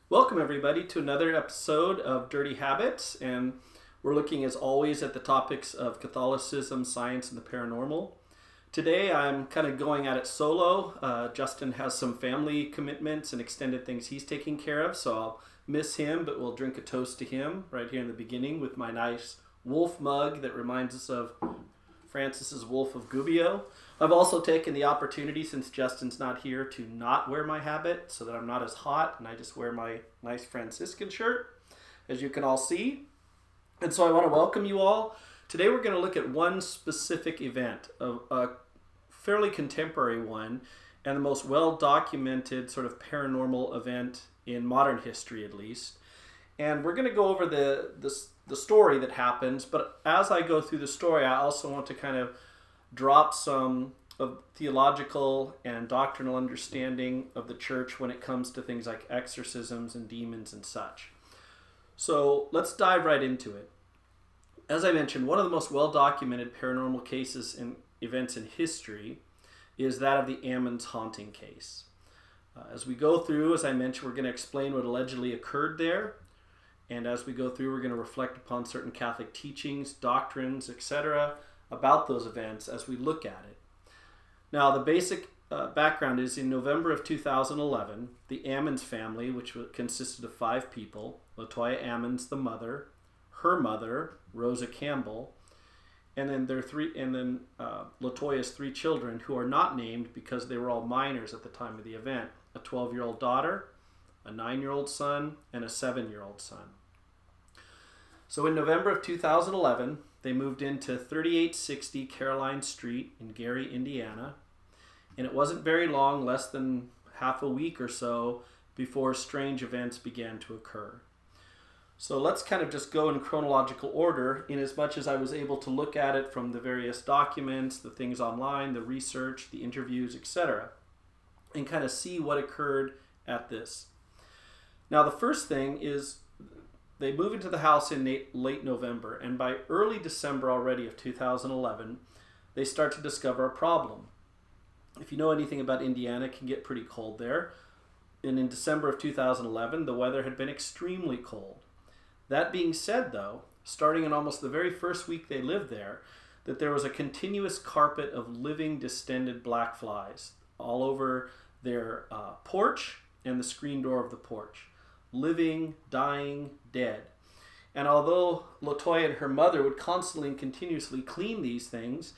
Welcome, everybody, to another episode of Dirty Habits, and we're looking, as always, at the topics of Catholicism, science, and the paranormal. Today, I'm kind of going at it solo. Justin has some family commitments and extended things he's taking care of, so I'll miss him, but we'll drink a toast to him right here in the beginning with my nice wolf mug that reminds us of Francis's Wolf of Gubbio. I've also taken the opportunity, since Justin's not here, to not wear my habit so that I'm not as hot, and I just wear my nice Franciscan shirt, as you can all see. And so I want to welcome you all. Today we're going to look at one specific event, a fairly contemporary one, and the most well-documented sort of paranormal event in modern history, at least. And we're going to go over the story that happens, but as I go through the story, I also want to kind of drop some of theological and doctrinal understanding of the church when it comes to things like exorcisms and demons and such. So let's dive right into it. As I mentioned, one of the most well-documented paranormal cases and events in history is that of the Ammons Haunting Case. As we go through, as I mentioned, we're going to explain what allegedly occurred there. And as we go through, we're going to reflect upon certain Catholic teachings, doctrines, etc., about those events as we look at it. Now, the basic background is in November of 2011, the Ammons family, which consisted of 5 people, Latoya Ammons, the mother, her mother, Rosa Campbell, and then Latoya's 3 children, who are not named because they were all minors at the time of the event: a 12-year-old daughter, a 9-year-old son, and a 7-year-old son. So in November of 2011, they moved into 3860 Caroline Street in Gary, Indiana, and it wasn't very long, less than half a week or so, before strange events began to occur. So let's kind of just go in chronological order, in as much as I was able to look at it from the various documents, the things online, the research, the interviews, etc., and kind of see what occurred at this. Now, the first thing is they move into the house in late November, and by early December already of 2011, they start to discover a problem. If you know anything about Indiana, it can get pretty cold there. And in December of 2011, the weather had been extremely cold. That being said, though, starting in almost the very first week they lived there, that there was a continuous carpet of living, distended black flies all over their porch and the screen door of the porch. Living, dying, dead. And although Latoya and her mother would constantly and continuously clean these things,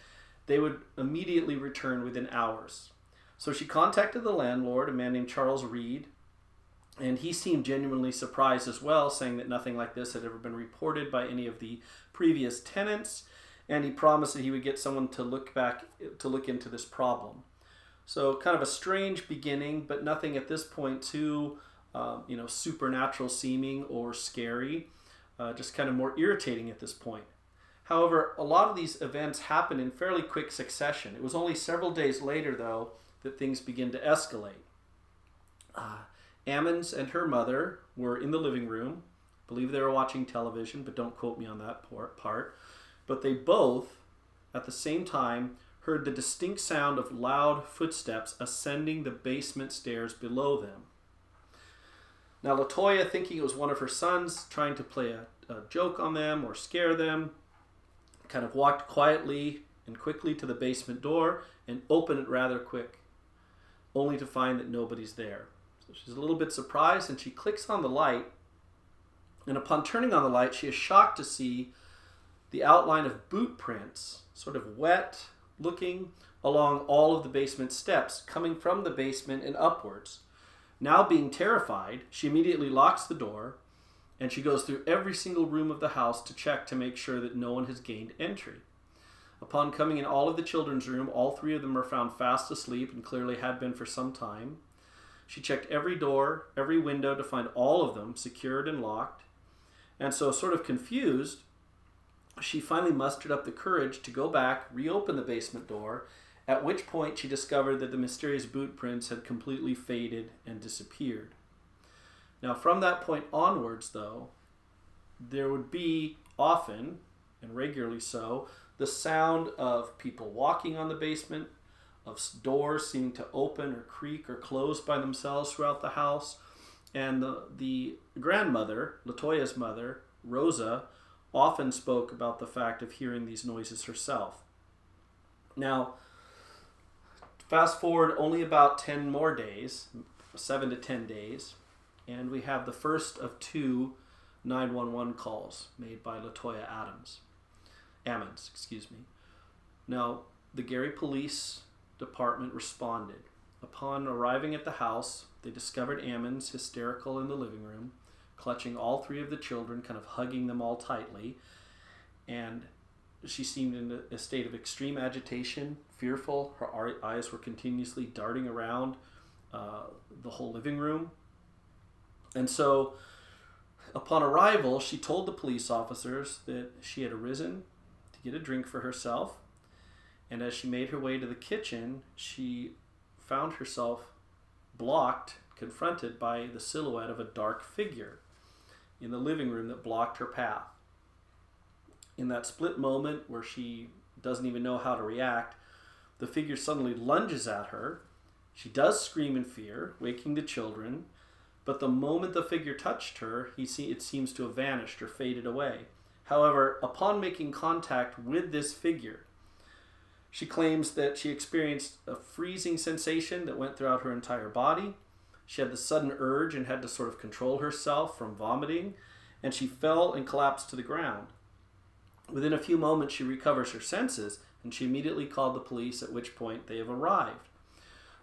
they would immediately return within hours. So she contacted the landlord, a man named Charles Reed, and he seemed genuinely surprised as well, saying that nothing like this had ever been reported by any of the previous tenants, and he promised that he would get someone to look into this problem. So kind of a strange beginning, but nothing at this point too supernatural seeming or scary, just kind of more irritating at this point. However, a lot of these events happen in fairly quick succession. It was only several days later, though, that things begin to escalate. Ammons and her mother were in the living room. I believe they were watching television, but don't quote me on that part. But they both, at the same time, heard the distinct sound of loud footsteps ascending the basement stairs below them. Now, Latoya, thinking it was one of her sons trying to play a joke on them or scare them, kind of walked quietly and quickly to the basement door and opened it rather quick, only to find that nobody's there. So she's a little bit surprised, and she clicks on the light, and upon turning on the light, she is shocked to see the outline of boot prints, sort of wet looking, along all of the basement steps, coming from the basement and upwards. Now being terrified, she immediately locks the door, and she goes through every single room of the house to check to make sure that no one has gained entry. Upon coming in all of the children's room, all 3 of them are found fast asleep and clearly had been for some time. She checked every door, every window to find all of them secured and locked. And so, sort of confused, she finally mustered up the courage to go back, reopen the basement door, at which point she discovered that the mysterious boot prints had completely faded and disappeared. Now, from that point onwards, though, there would be often, and regularly so, the sound of people walking on the basement, of doors seeming to open or creak or close by themselves throughout the house, And the grandmother, Latoya's mother, Rosa, often spoke about the fact of hearing these noises herself. Now, fast forward only about 10 more days, 7 to 10 days, and we have the first of 2 911 calls made by Latoya Ammons. Now, the Gary Police Department responded. Upon arriving at the house, they discovered Ammons hysterical in the living room, clutching all 3 of the children, kind of hugging them all tightly, and she seemed in a state of extreme agitation, fearful. Her eyes were continuously darting around the whole living room. And so, upon arrival, she told the police officers that she had arisen to get a drink for herself. And as she made her way to the kitchen, she found herself confronted by the silhouette of a dark figure in the living room that blocked her path. In that split moment where she doesn't even know how to react, the figure suddenly lunges at her. She does scream in fear, waking the children, but the moment the figure touched her, it seems to have vanished or faded away. However, upon making contact with this figure, she claims that she experienced a freezing sensation that went throughout her entire body. She had the sudden urge and had to sort of control herself from vomiting, and she fell and collapsed to the ground. Within a few moments, she recovers her senses, and she immediately called the police, at which point they have arrived.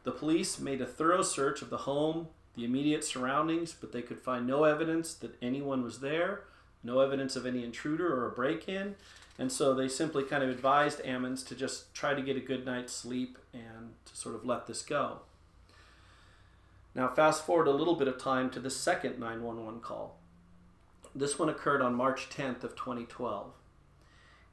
The police made a thorough search of the home, the immediate surroundings, but they could find no evidence that anyone was there, no evidence of any intruder or a break-in, and so they simply kind of advised Ammons to just try to get a good night's sleep and to sort of let this go. Now fast forward a little bit of time to the second 911 call. This one occurred on March 10th of 2012.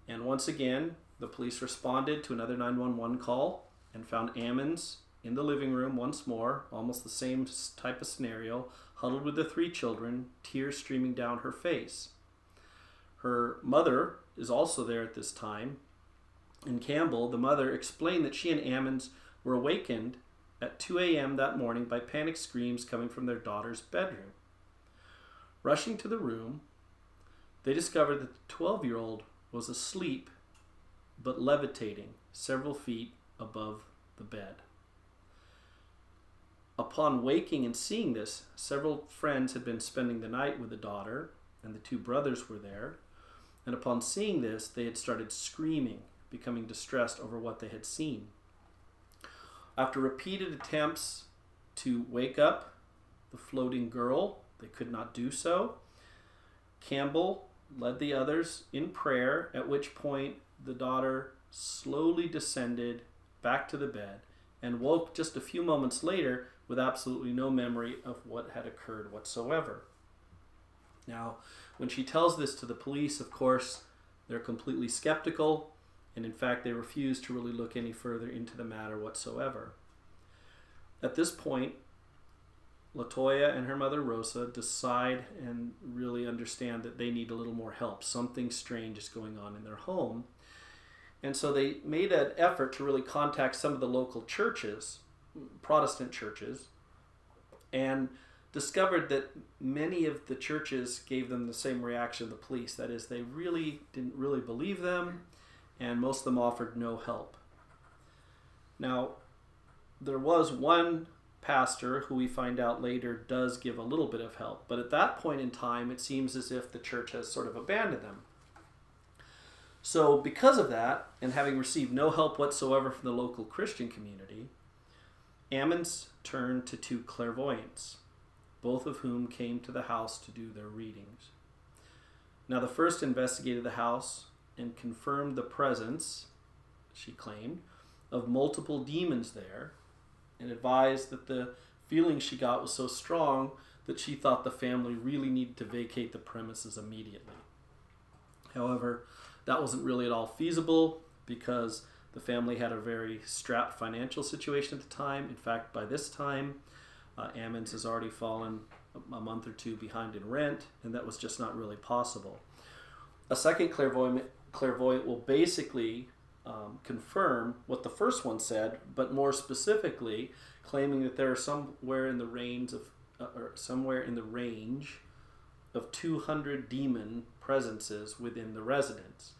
And once again, the police responded to another 911 call and found Ammons in the living room once more, almost the same type of scenario, huddled with the 3 children, tears streaming down her face. Her mother is also there at this time, and Campbell, the mother, explained that she and Ammons were awakened at 2 a.m. that morning by panic screams coming from their daughter's bedroom. Rushing to the room, they discovered that the 12-year-old was asleep but levitating several feet above the bed. Upon waking and seeing this, several friends had been spending the night with the daughter, and the 2 brothers were there. And upon seeing this, they had started screaming, becoming distressed over what they had seen. After repeated attempts to wake up the floating girl, they could not do so. Campbell led the others in prayer, at which point the daughter slowly descended back to the bed and woke just a few moments later with absolutely no memory of what had occurred whatsoever. Now, when she tells this to the police, of course, they're completely skeptical, and in fact, they refuse to really look any further into the matter whatsoever. At this point, Latoya and her mother Rosa decide and really understand that they need a little more help. Something strange is going on in their home. And so they made an effort to really contact some of the local churches, Protestant churches, and discovered that many of the churches gave them the same reaction of the police. That is, they really didn't really believe them, and most of them offered no help. Now, there was one pastor who we find out later does give a little bit of help, but at that point in time, it seems as if the church has sort of abandoned them. So because of that, and having received no help whatsoever from the local Christian community, Ammons turned to 2 clairvoyants, both of whom came to the house to do their readings. Now the first investigated the house and confirmed the presence, she claimed, of multiple demons there, and advised that the feeling she got was so strong that she thought the family really needed to vacate the premises immediately. However, that wasn't really at all feasible because the family had a very strapped financial situation at the time. In fact, by this time, Ammons has already fallen a month or 2 behind in rent, and that was just not really possible. A second clairvoyant will basically confirm what the first one said, but more specifically claiming that there are somewhere in the range of or somewhere in the range of 200 demon presences within the residence,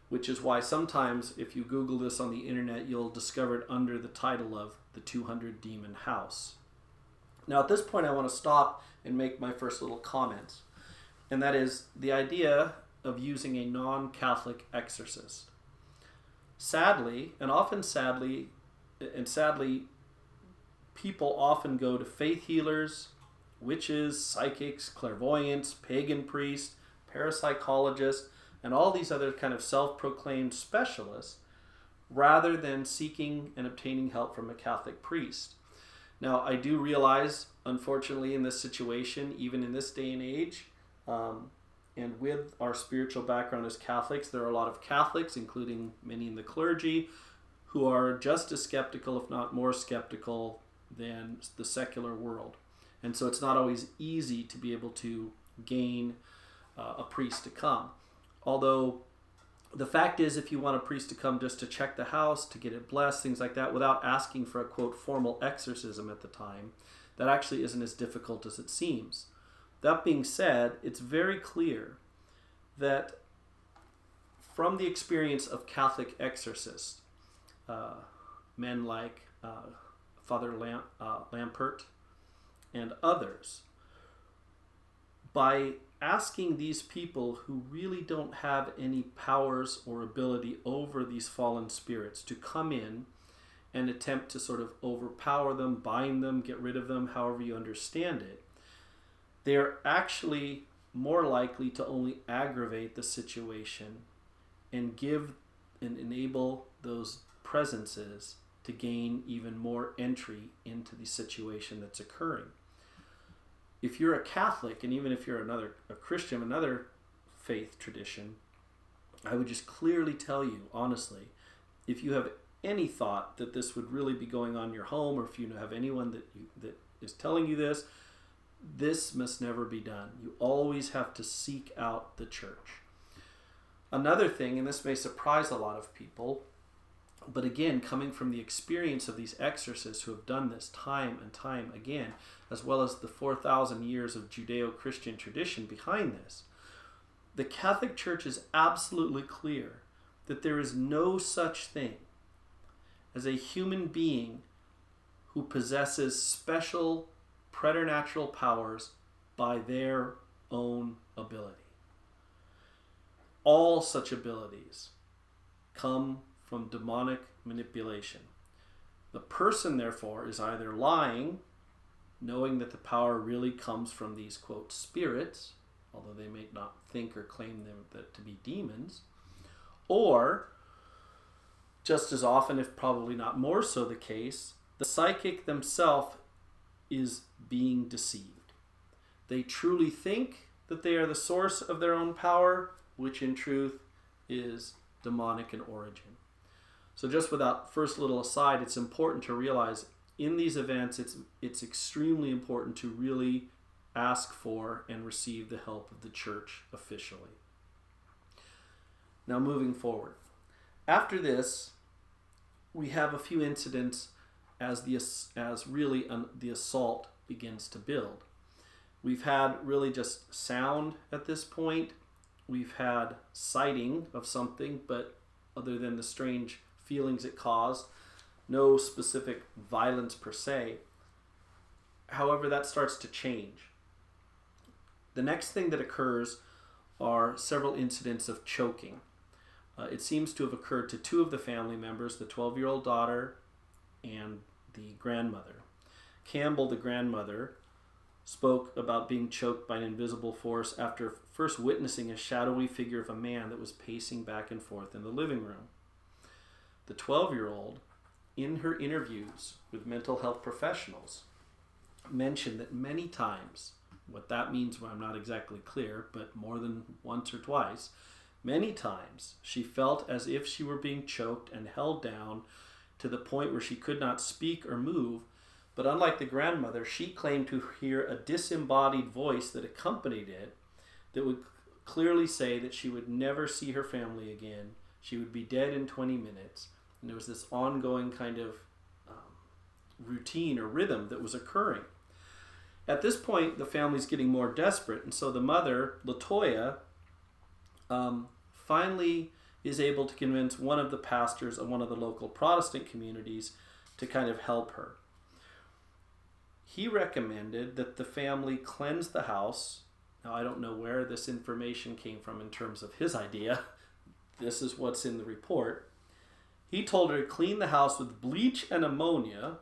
which is why sometimes if you Google this on the internet, you'll discover it under the title of the 200 Demon House. Now at this point I want to stop and make my first little comments, and that is the idea of using a non-Catholic exorcist. Sadly, people often go to faith healers, witches, psychics, clairvoyants, pagan priests, parapsychologists, and all these other kind of self-proclaimed specialists, rather than seeking and obtaining help from a Catholic priest. Now, I do realize, unfortunately, in this situation, even in this day and age, and with our spiritual background as Catholics, there are a lot of Catholics, including many in the clergy, who are just as skeptical, if not more skeptical, than the secular world. And so it's not always easy to be able to gain a priest to come. Although the fact is, if you want a priest to come just to check the house, to get it blessed, things like that, without asking for a, quote, formal exorcism at the time, that actually isn't as difficult as it seems. That being said, it's very clear that from the experience of Catholic exorcists, men like Father Lampert and others, by asking these people who really don't have any powers or ability over these fallen spirits to come in and attempt to sort of overpower them, bind them, get rid of them, however you understand it, they are actually more likely to only aggravate the situation and give and enable those presences to gain even more entry into the situation that's occurring. If you're a Catholic, and even if you're a Christian, another faith tradition, I would just clearly tell you, honestly, if you have any thought that this would really be going on in your home, or if you have anyone that is telling you this must never be done. You always have to seek out the church. Another thing, and this may surprise a lot of people, but again, coming from the experience of these exorcists who have done this time and time again, as well as the 4,000 years of Judeo-Christian tradition behind this, the Catholic Church is absolutely clear that there is no such thing as a human being who possesses special preternatural powers by their own ability. All such abilities come from demonic manipulation. The person, therefore, is either lying, knowing that the power really comes from these, quote, spirits, although they may not think or claim them to be demons, or, just as often, if probably not more so the case, the psychic themselves is being deceived. They truly think that they are the source of their own power, which in truth is demonic in origin. So just without first little aside, it's important to realize in these events, it's extremely important to really ask for and receive the help of the church officially. Now moving forward. After this, we have a few incidents as the assault begins to build. We've had really just sound at this point. We've had sighting of something, but other than the strange feelings it caused, no specific violence per se. However, that starts to change. The next thing that occurs are several incidents of choking. It seems to have occurred to two of the family members, the 12-year-old daughter and the grandmother. Campbell, the grandmother, spoke about being choked by an invisible force after first witnessing a shadowy figure of a man that was pacing back and forth in the living room. The 12-year-old, in her interviews with mental health professionals, mentioned that many times, what that means I'm not exactly clear, but more than once or twice, many times she felt as if she were being choked and held down to the point where she could not speak or move. But unlike the grandmother, she claimed to hear a disembodied voice that accompanied it that would clearly say that she would never see her family again. She would be dead in 20 minutes. And there was this ongoing kind of routine or rhythm that was occurring. At this point, the family's getting more desperate, and so the mother, Latoya, finally is able to convince one of the pastors of one of the local Protestant communities to kind of help her. He recommended that the family cleanse the house. Now, I don't know where this information came from in terms of his idea. This is what's in the report. He told her to clean the house with bleach and ammonia,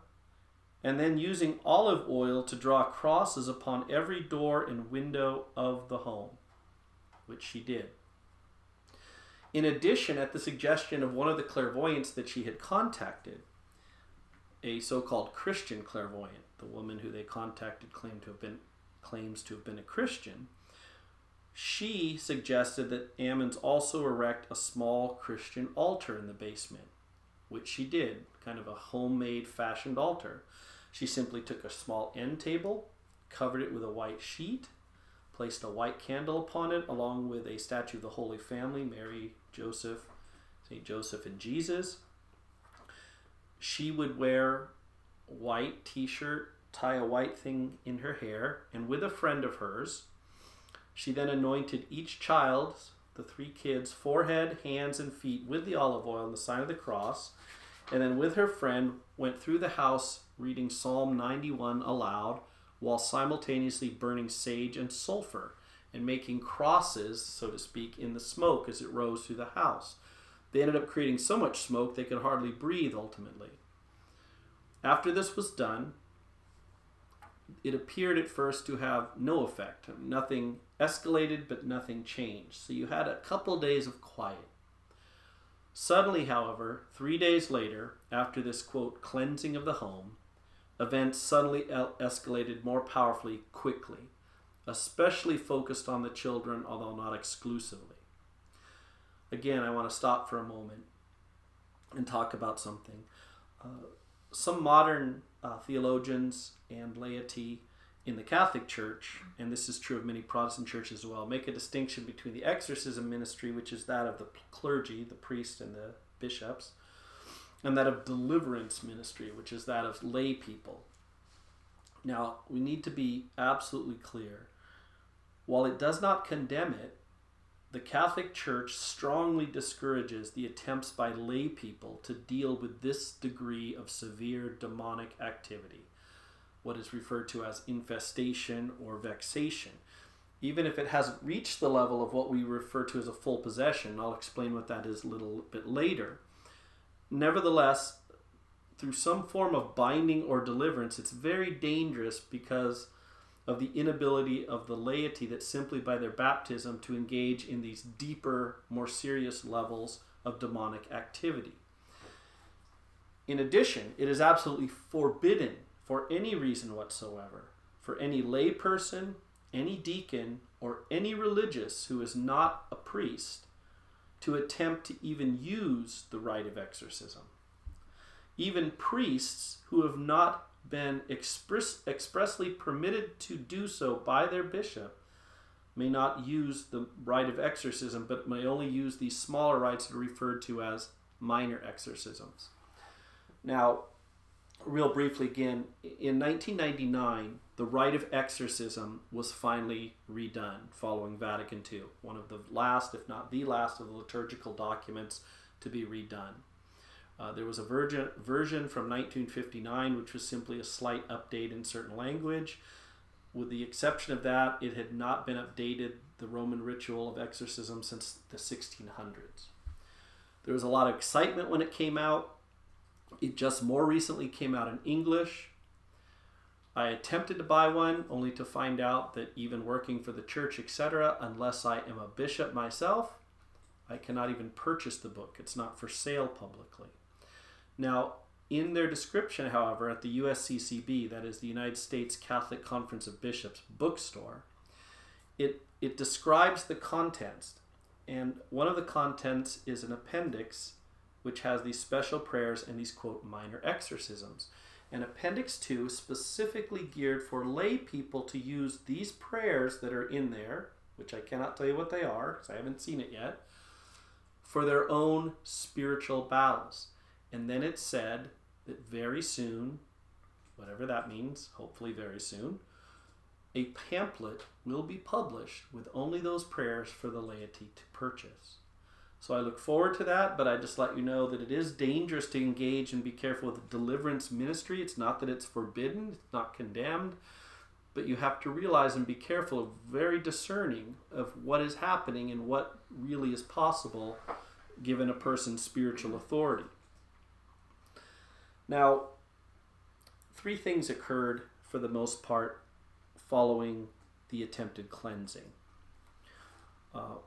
and then using olive oil to draw crosses upon every door and window of the home, which she did. In addition, at the suggestion of one of the clairvoyants that she had contacted, a so-called Christian clairvoyant, the woman who they contacted claims to have been a Christian, she suggested that Ammons also erect a small Christian altar in the basement, which she did, kind of a homemade fashioned altar. She simply took a small end table, covered it with a white sheet, placed a white candle upon it, along with a statue of the Holy Family, Mary, Joseph, St. Joseph, and Jesus. She would wear a white t-shirt, tie a white thing in her hair, and with a friend of hers, she then anointed each child's, the 3 kids, forehead, hands, and feet with the olive oil and the sign of the cross, and then with her friend went through the house reading Psalm 91 aloud while simultaneously burning sage and sulfur and making crosses, so to speak, in the smoke as it rose through the house. They ended up creating so much smoke they could hardly breathe ultimately. After this was done, it appeared at first to have no effect. Nothing escalated, but nothing changed. So you had a couple days of quiet. Suddenly, however, 3 days later, after this, quote, cleansing of the home, events suddenly escalated more powerfully quickly, especially focused on the children, although not exclusively. Again, I want to stop for a moment and talk about something. Some modern theologians and laity in the Catholic Church, and this is true of many Protestant churches as well, make a distinction between the exorcism ministry, which is that of the clergy, the priests and the bishops, and that of deliverance ministry, which is that of lay people. Now, we need to be absolutely clear. While it does not condemn it, the Catholic Church strongly discourages the attempts by lay people to deal with this degree of severe demonic activity, what is referred to as infestation or vexation, even if it hasn't reached the level of what we refer to as a full possession. I'll explain what that is a little bit later. Nevertheless, through some form of binding or deliverance, it's very dangerous because of the inability of the laity that simply by their baptism to engage in these deeper, more serious levels of demonic activity. In addition, it is absolutely forbidden for any reason whatsoever for any lay person, any deacon, or any religious who is not a priest to attempt to even use the rite of exorcism. Even priests who have not been expressly permitted to do so by their bishop may not use the rite of exorcism, but may only use these smaller rites that are referred to as minor exorcisms. Now, real briefly again, in 1999, the rite of exorcism was finally redone following Vatican II, one of the last, if not the last, of the liturgical documents to be redone. There was a version from 1959, which was simply a slight update in certain language. With the exception of that, it had not been updated, the Roman ritual of exorcism, since the 1600s. There was a lot of excitement when it came out. It just more recently came out in English. I attempted to buy one, only to find out that even working for the church, etc., unless I am a bishop myself, I cannot even purchase the book. It's not for sale publicly. Now, in their description, however, at the USCCB, that is the United States Catholic Conference of Bishops bookstore, it describes the contents. And one of the contents is an appendix which has these special prayers and these, quote, minor exorcisms. And Appendix 2 is specifically geared for lay people to use these prayers that are in there, which I cannot tell you what they are because I haven't seen it yet, for their own spiritual battles. And then it said that very soon, whatever that means, hopefully very soon, a pamphlet will be published with only those prayers for the laity to purchase. So I look forward to that, but I just let you know that it is dangerous to engage and be careful with deliverance ministry. It's not that it's forbidden, it's not condemned, but you have to realize and be careful, very discerning of what is happening and what really is possible given a person's spiritual authority. Now, 3 things occurred for the most part following the attempted cleansing.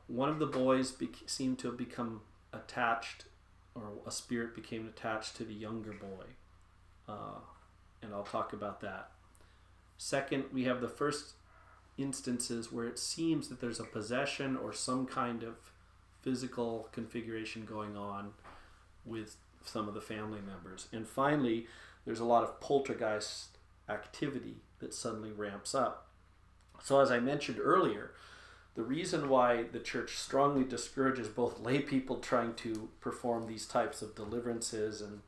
One of the boys seemed to have become attached, or a spirit became attached to the younger boy. And I'll talk about that. Second, we have the first instances where it seems that there's a possession or some kind of physical configuration going on with some of the family members. And finally, there's a lot of poltergeist activity that suddenly ramps up. So as I mentioned earlier, the reason why the church strongly discourages both lay people trying to perform these types of deliverances and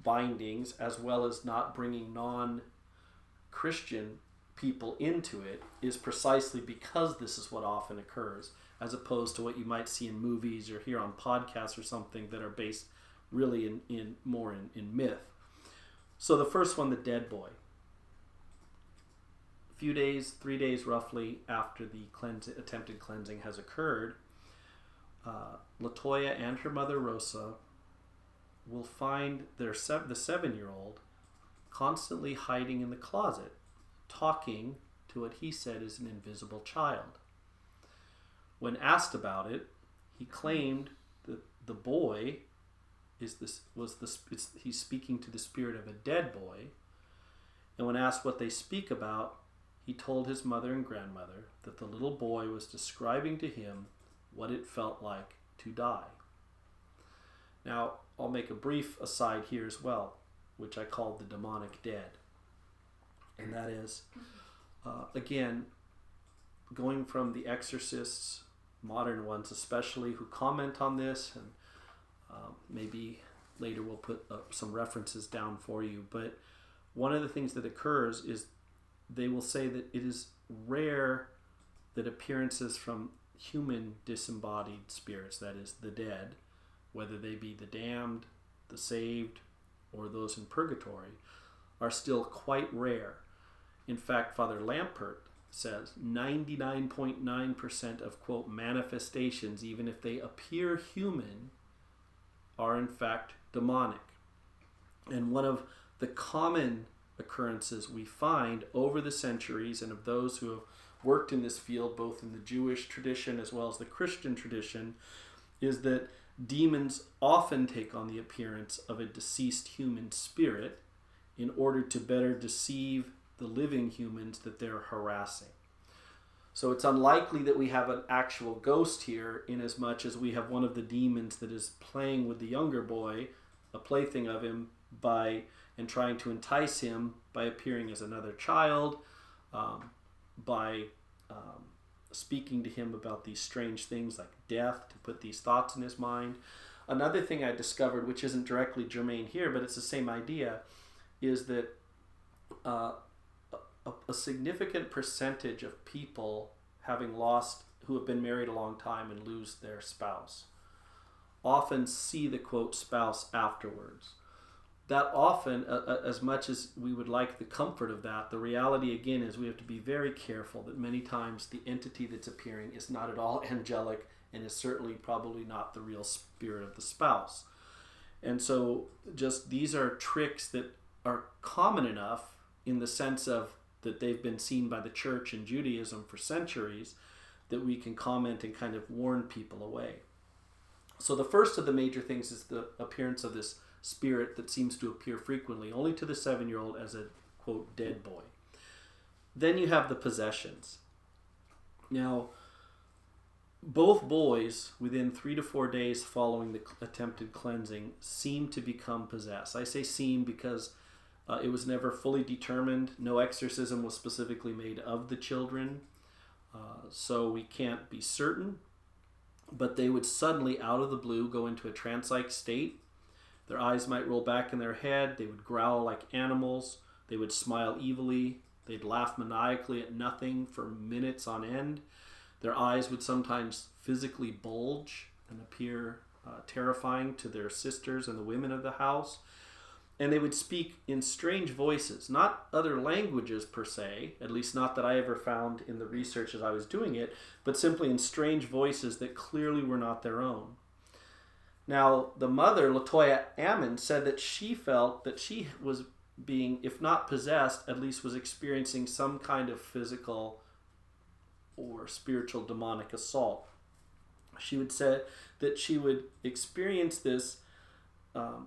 bindings, as well as not bringing non-Christian people into it, is precisely because this is what often occurs, as opposed to what you might see in movies or hear on podcasts or something that are based really in myth. So the first one, the dead boy. A few days, 3 days roughly after the attempted cleansing has occurred, Latoya and her mother Rosa will find the 7-year-old constantly hiding in the closet, talking to what he said is an invisible child. When asked about it, he claimed that the boy he's speaking to the spirit of a dead boy. And when asked what they speak about, he told his mother and grandmother that the little boy was describing to him what it felt like to die. Now, I'll make a brief aside here as well, which I called the demonic dead. And that is, again, going from the exorcists, modern ones especially, who comment on this, and maybe later we'll put some references down for you, but one of the things that occurs is they will say that it is rare that appearances from human disembodied spirits, that is, the dead, whether they be the damned, the saved, or those in purgatory, are still quite rare. In fact, Father Lampert says 99.9% of, quote, manifestations, even if they appear human, are in fact demonic. And one of the common occurrences we find over the centuries, and of those who have worked in this field, both in the Jewish tradition as well as the Christian tradition, is that demons often take on the appearance of a deceased human spirit in order to better deceive the living humans that they're harassing. So it's unlikely that we have an actual ghost here, in as much as we have one of the demons that is playing with the younger boy, a plaything of him, and trying to entice him by appearing as another child, by speaking to him about these strange things like death, to put these thoughts in his mind. Another thing I discovered, which isn't directly germane here, but it's the same idea, is that a significant percentage of people who have been married a long time and lose their spouse often see the, quote, spouse afterwards. That often, as much as we would like the comfort of that, the reality again is we have to be very careful that many times the entity that's appearing is not at all angelic and is certainly probably not the real spirit of the spouse. And so just these are tricks that are common enough in the sense of that they've been seen by the church and Judaism for centuries, that we can comment and kind of warn people away. So the first of the major things is the appearance of this spirit that seems to appear frequently, only to the 7-year-old as a, quote, dead boy. Then you have the possessions. Now, both boys, within 3 to 4 days following the attempted cleansing, seem to become possessed. I say seem because it was never fully determined. No exorcism was specifically made of the children, so we can't be certain. But they would suddenly, out of the blue, go into a trance-like state. Their eyes might roll back in their head. They would growl like animals. They would smile evilly. They'd laugh maniacally at nothing for minutes on end. Their eyes would sometimes physically bulge and appear terrifying to their sisters and the women of the house. And they would speak in strange voices, not other languages per se, at least not that I ever found in the research as I was doing it, but simply in strange voices that clearly were not their own. Now, the mother, Latoya Ammons, said that she felt that she was being, if not possessed, at least was experiencing some kind of physical or spiritual demonic assault. She would say that she would experience this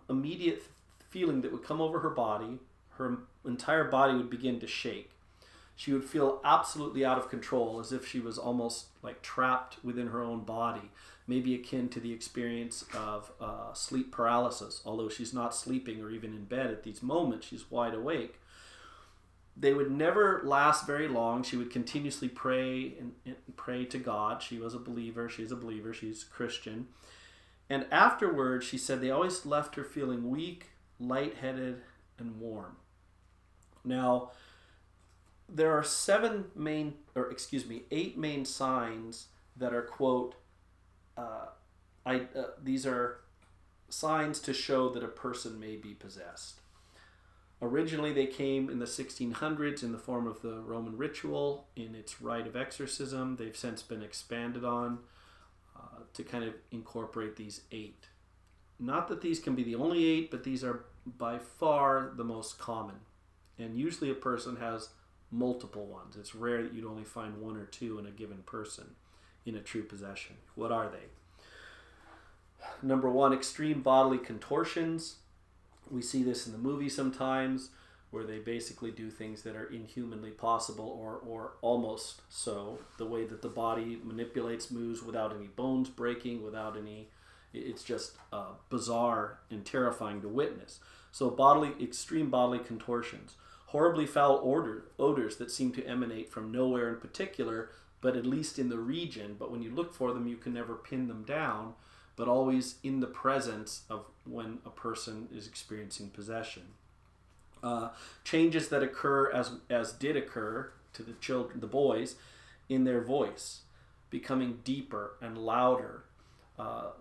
immediate feeling that would come over her body. Her entire body would begin to shake. She would feel absolutely out of control, as if she was almost like trapped within her own body, maybe akin to the experience of sleep paralysis, although she's not sleeping or even in bed at these moments, she's wide awake. They would never last very long. She would continuously pray and pray to God. She was a believer. She's a believer. She's a Christian. And afterwards, she said they always left her feeling weak, lightheaded, and warm. Now, there are 8 main signs that are, quote, these are signs to show that a person may be possessed. Originally, they came in the 1600s in the form of the Roman ritual in its rite of exorcism. They've since been expanded on to kind of incorporate these 8. Not that these can be the only 8, but these are by far the most common. And usually a person has multiple ones. It's rare that you'd only find 1 or 2 in a given person in a true possession. What are they? Number 1, extreme bodily contortions. We see this in the movie sometimes, where they basically do things that are inhumanly possible or almost so. The way that the body manipulates, moves without any bones breaking, without any... It's just bizarre and terrifying to witness. So extreme bodily contortions. Horribly foul odors that seem to emanate from nowhere in particular, but at least in the region. But when you look for them, you can never pin them down, but always in the presence of when a person is experiencing possession. Changes that occur as did occur to the children, the boys, in their voice, becoming deeper and louder.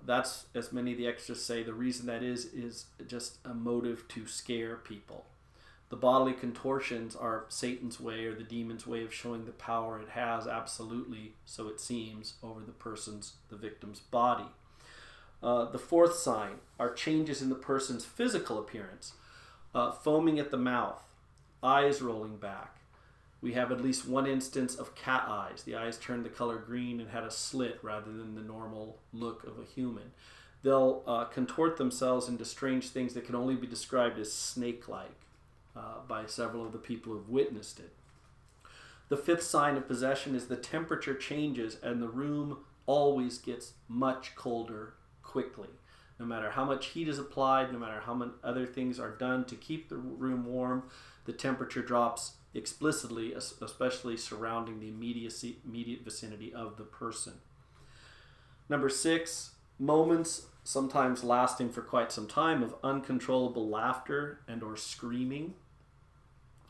That's, as many of the extras say, the reason that is just a motive to scare people. The bodily contortions are Satan's way or the demon's way of showing the power it has, absolutely, so it seems, over the victim's body. The 4th sign are changes in the person's physical appearance. Foaming at the mouth, eyes rolling back. We have at least one instance of cat eyes. The eyes turned the color green and had a slit rather than the normal look of a human. They'll contort themselves into strange things that can only be described as snake-like by several of the people who've witnessed it. The 5th sign of possession is the temperature changes and the room always gets much colder quickly. No matter how much heat is applied, no matter how many other things are done to keep the room warm, the temperature drops explicitly, especially surrounding the immediate vicinity of the person. Number 6, moments, sometimes lasting for quite some time, of uncontrollable laughter and or screaming.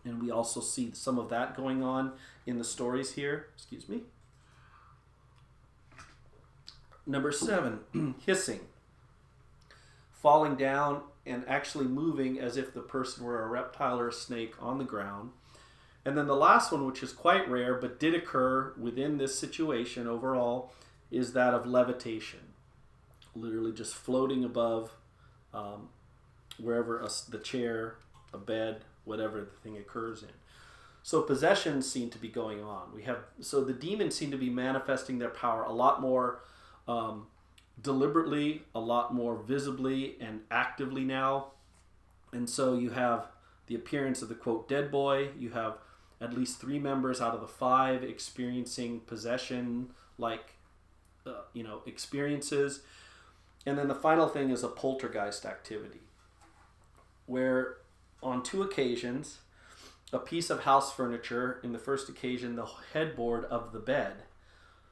And we also see some of that going on in the stories here. Excuse me. Number 7, hissing. Falling down and actually moving as if the person were a reptile or a snake on the ground. And then the last one, which is quite rare but did occur within this situation overall, is that of levitation. Literally just floating above wherever the chair, a bed, whatever the thing occurs in. So possessions seem to be going on. So the demons seem to be manifesting their power a lot more deliberately, a lot more visibly and actively now. And so you have the appearance of the, quote, dead boy. You have at least 3 members out of the 5 experiencing possession-like experiences. And then the final thing is a poltergeist activity, where on 2 occasions, a piece of house furniture, in the first occasion the headboard of the bed,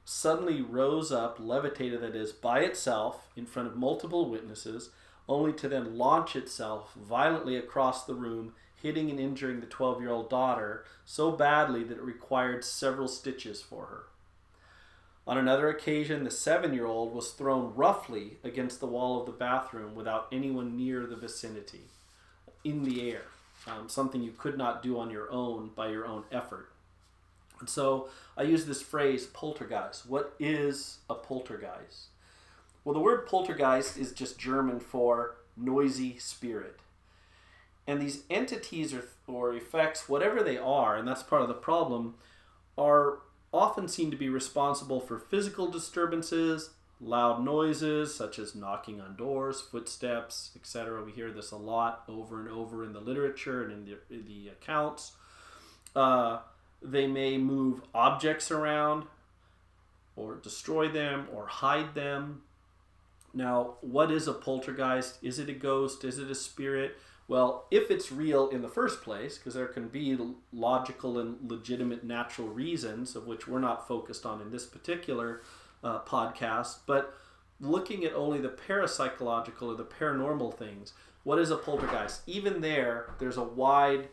suddenly rose up, levitated that is, by itself in front of multiple witnesses, only to then launch itself violently across the room, hitting and injuring the 12-year-old daughter so badly that it required several stitches for her. On another occasion, the 7-year-old was thrown roughly against the wall of the bathroom without anyone near the vicinity, in the air, something you could not do on your own by your own effort. And so I use this phrase, poltergeist. What is a poltergeist? Well, the word poltergeist is just German for noisy spirit. And these entities or effects, whatever they are, and that's part of the problem, are often seen to be responsible for physical disturbances, loud noises such as knocking on doors, footsteps, etc. We hear this a lot over and over in the literature and in the accounts. They may move objects around or destroy them or hide them. Now, what is a poltergeist? Is it a ghost? Is it a spirit? Well, if it's real in the first place, because there can be logical and legitimate natural reasons, of which we're not focused on in this particular podcast, but looking at only the parapsychological or the paranormal things, what is a poltergeist? Even there's a wide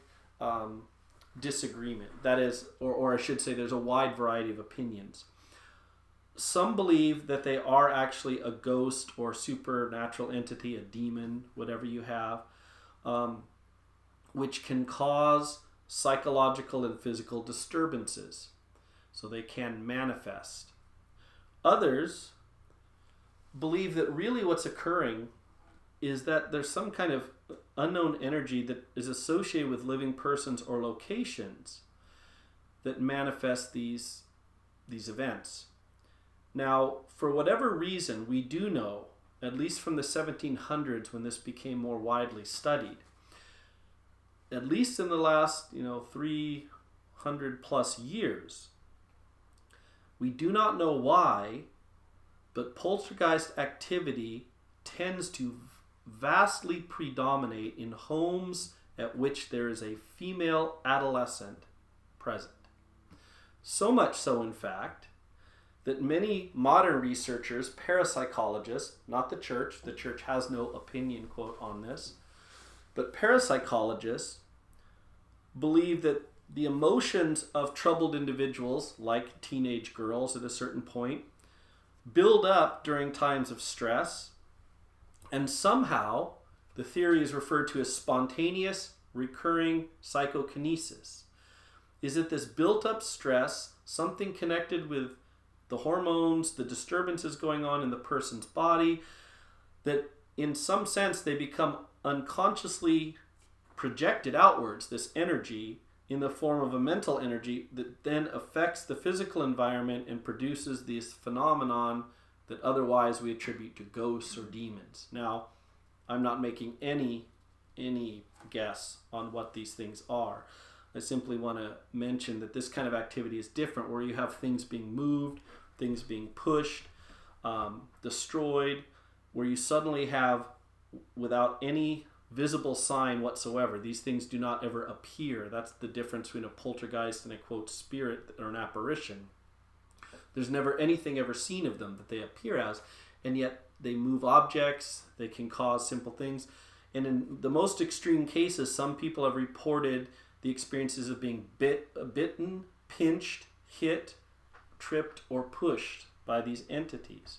disagreement. That is, or I should say, there's a wide variety of opinions. Some believe that they are actually a ghost or supernatural entity, a demon, whatever you have, which can cause psychological and physical disturbances. So they can manifest. Others believe that really what's occurring is that there's some kind of unknown energy that is associated with living persons or locations that manifest these events. Now, for whatever reason, we do know, at least from the 1700s when this became more widely studied, at least in the last 300 plus years, we do not know why, but poltergeist activity tends to vastly predominate in homes at which there is a female adolescent present. So much so, in fact, that many modern researchers, parapsychologists, not the church has no opinion, quote, on this, but parapsychologists believe that the emotions of troubled individuals, like teenage girls at a certain point, build up during times of stress, and somehow the theory is referred to as spontaneous recurring psychokinesis. Is it this built-up stress, something connected with the hormones, the disturbances going on in the person's body, that in some sense they become unconsciously projected outwards, this energy, in the form of a mental energy that then affects the physical environment and produces this phenomenon that otherwise we attribute to ghosts or demons. Now, I'm not making any guess on what these things are. I simply want to mention that this kind of activity is different, where you have things being moved, things being pushed, destroyed, where you suddenly have, without any visible sign whatsoever, these things do not ever appear. That's the difference between a poltergeist and a, quote, spirit or an apparition. There's never anything ever seen of them that they appear as, and yet they move objects, they can cause simple things. And in the most extreme cases, some people have reported the experiences of being bitten, pinched, hit, tripped, or pushed by these entities.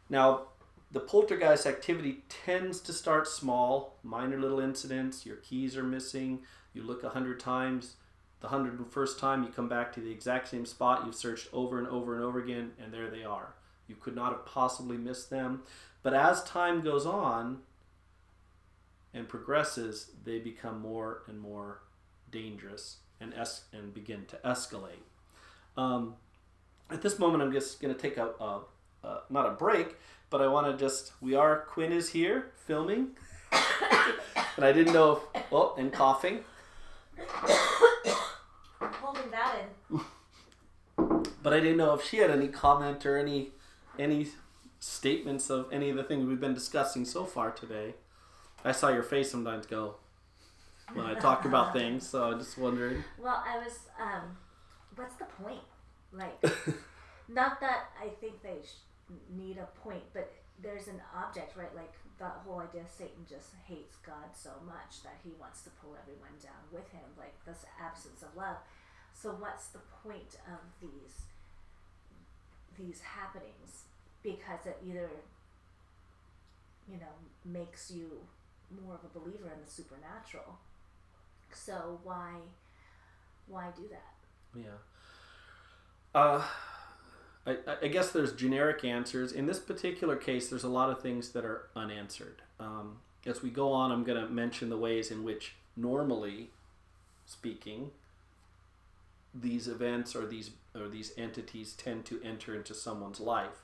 Now, the poltergeist activity tends to start small, minor little incidents. Your keys are missing. You look 100 times. The 101st time you come back to the exact same spot you've searched over and over and over again, and there they are. You could not have possibly missed them. But as time goes on and progresses, they become more and more dangerous and begin to escalate. At this moment, I'm just going to take not a break, but I want to Quinn is here filming, and I didn't know if, and coughing. Holding that in. But I didn't know if she had any comment or any statements of any of the things we've been discussing so far today. I saw your face sometimes go when I talk about things, so I'm just wondering. Well, I was, what's the point? Like, not that I think they need a point, but there's an object, right? Like that whole idea Satan just hates God so much that he wants to pull everyone down with him, like this absence of love. So what's the point of these happenings? Because it either, makes you more of a believer in the supernatural. So why do that? Yeah. I guess there's generic answers. In this particular case, there's a lot of things that are unanswered. As we go on, I'm going to mention the ways in which, normally speaking, these events or these entities tend to enter into someone's life.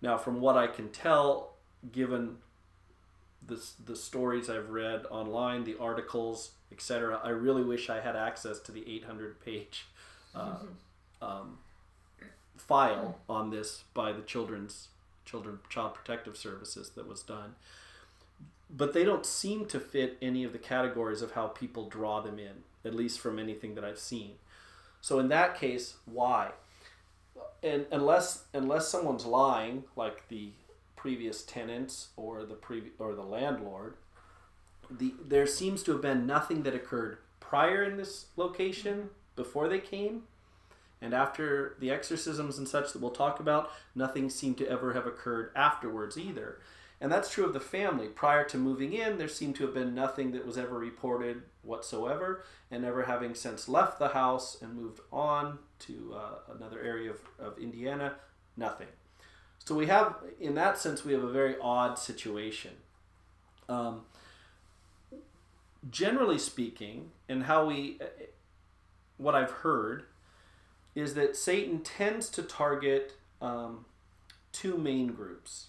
Now, from what I can tell, given the stories I've read online, the articles, etc., I really wish I had access to the 800-page file on this by the Child Protective Services that was done. But they don't seem to fit any of the categories of how people draw them in, at least from anything that I've seen. So in that case, why? And unless someone's lying, like the previous tenants or the landlord, there seems to have been nothing that occurred prior in this location before they came, and after the exorcisms and such that we'll talk about, nothing seemed to ever have occurred afterwards either. And that's true of the family. Prior to moving in, there seemed to have been nothing that was ever reported whatsoever, and never having since left the house and moved on to another area of Indiana, nothing. So we have, in that sense, we have a very odd situation. Generally speaking, and what I've heard is that Satan tends to target two main groups.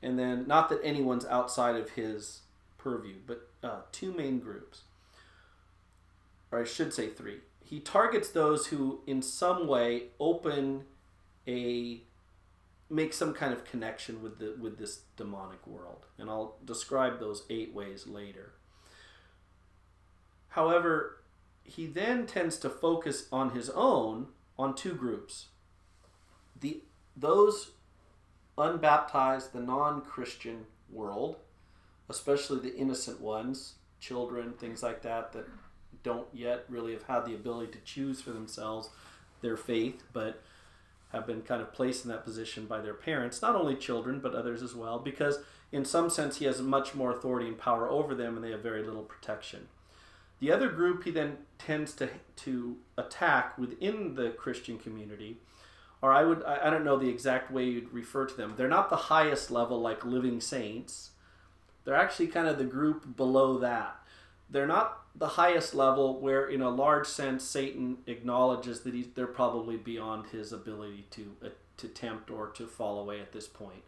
And then, not that anyone's outside of his purview, but two main groups. Or I should say three. He targets those who in some way make some kind of connection with this demonic world. And I'll describe those 8 ways later. However, he then tends to focus on his own on two groups. Those unbaptized, the non-Christian world, especially the innocent ones, children, things like that don't yet really have had the ability to choose for themselves their faith, but have been kind of placed in that position by their parents, not only children, but others as well, because in some sense he has much more authority and power over them, and they have very little protection. The other group he then tends to attack within the Christian community, or I don't know the exact way you'd refer to them. They're not the highest level like living saints. They're actually kind of the group below that. They're not the highest level where, in a large sense, Satan acknowledges that they're probably beyond his ability to tempt or to fall away at this point.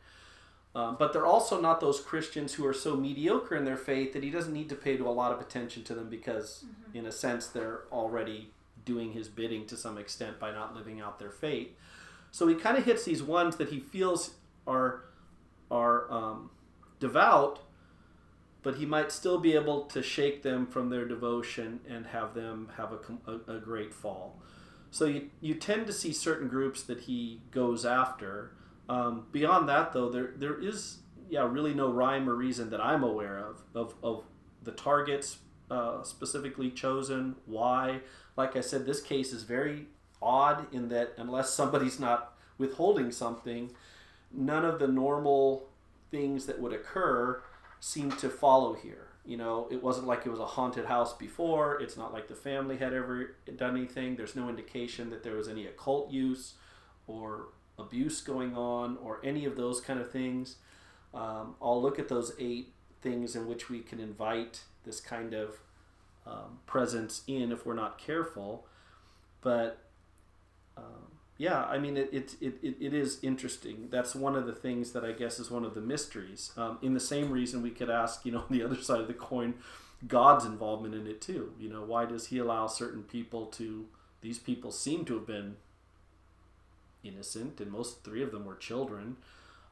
But they're also not those Christians who are so mediocre in their faith that he doesn't need to pay a lot of attention to them because, in a sense, they're already doing his bidding to some extent by not living out their faith. So he kind of hits these ones that he feels are devout, but he might still be able to shake them from their devotion and have them have a great fall. So you tend to see certain groups that he goes after. Beyond that, though, there is really no rhyme or reason that I'm aware of the targets specifically chosen. Why? Like I said, this case is very odd in that unless somebody's not withholding something, none of the normal things that would occur seem to follow here. It wasn't like it was a haunted house before. It's not like the family had ever done anything. There's no indication that there was any occult use or abuse going on or any of those kind of things. I'll look at those 8 things in which we can invite this kind of presence in if we're not careful. But it is interesting. That's one of the things that I guess is one of the mysteries. In the same reason we could ask, on the other side of the coin, God's involvement in it too. Why does he allow certain people these people seem to have been innocent, and most 3 of them were children,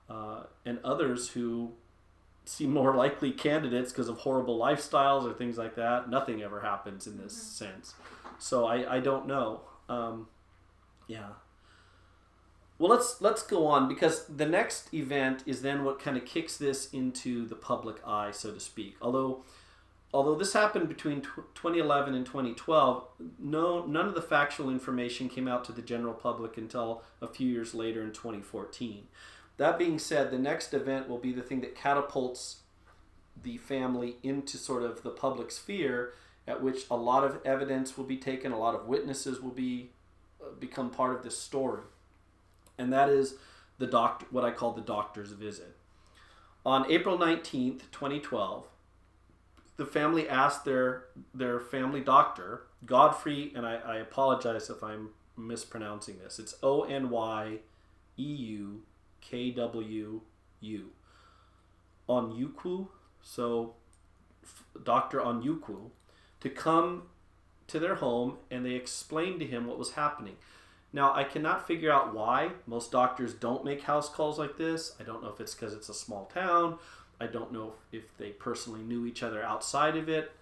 and others who seem more likely candidates because of horrible lifestyles or things like that. Nothing ever happens in this sense. So I don't know. Well, let's go on, because the next event is then what kind of kicks this into the public eye, so to speak. Although this happened between 2011 and 2012, none of the factual information came out to the general public until a few years later in 2014. That being said, the next event will be the thing that catapults the family into sort of the public sphere, at which a lot of evidence will be taken, a lot of witnesses will become part of this story. And that is what I call the doctor's visit. On April 19th, 2012, the family asked their family doctor, Godfrey, and I apologize if I'm mispronouncing this. It's Onyeukwuu, Onyukwu, so Dr. Onyukwu, to come to their home, and they explained to him what was happening. Now, I cannot figure out why most doctors don't make house calls like this. I don't know if it's because it's a small town. I don't know if they personally knew each other outside of it.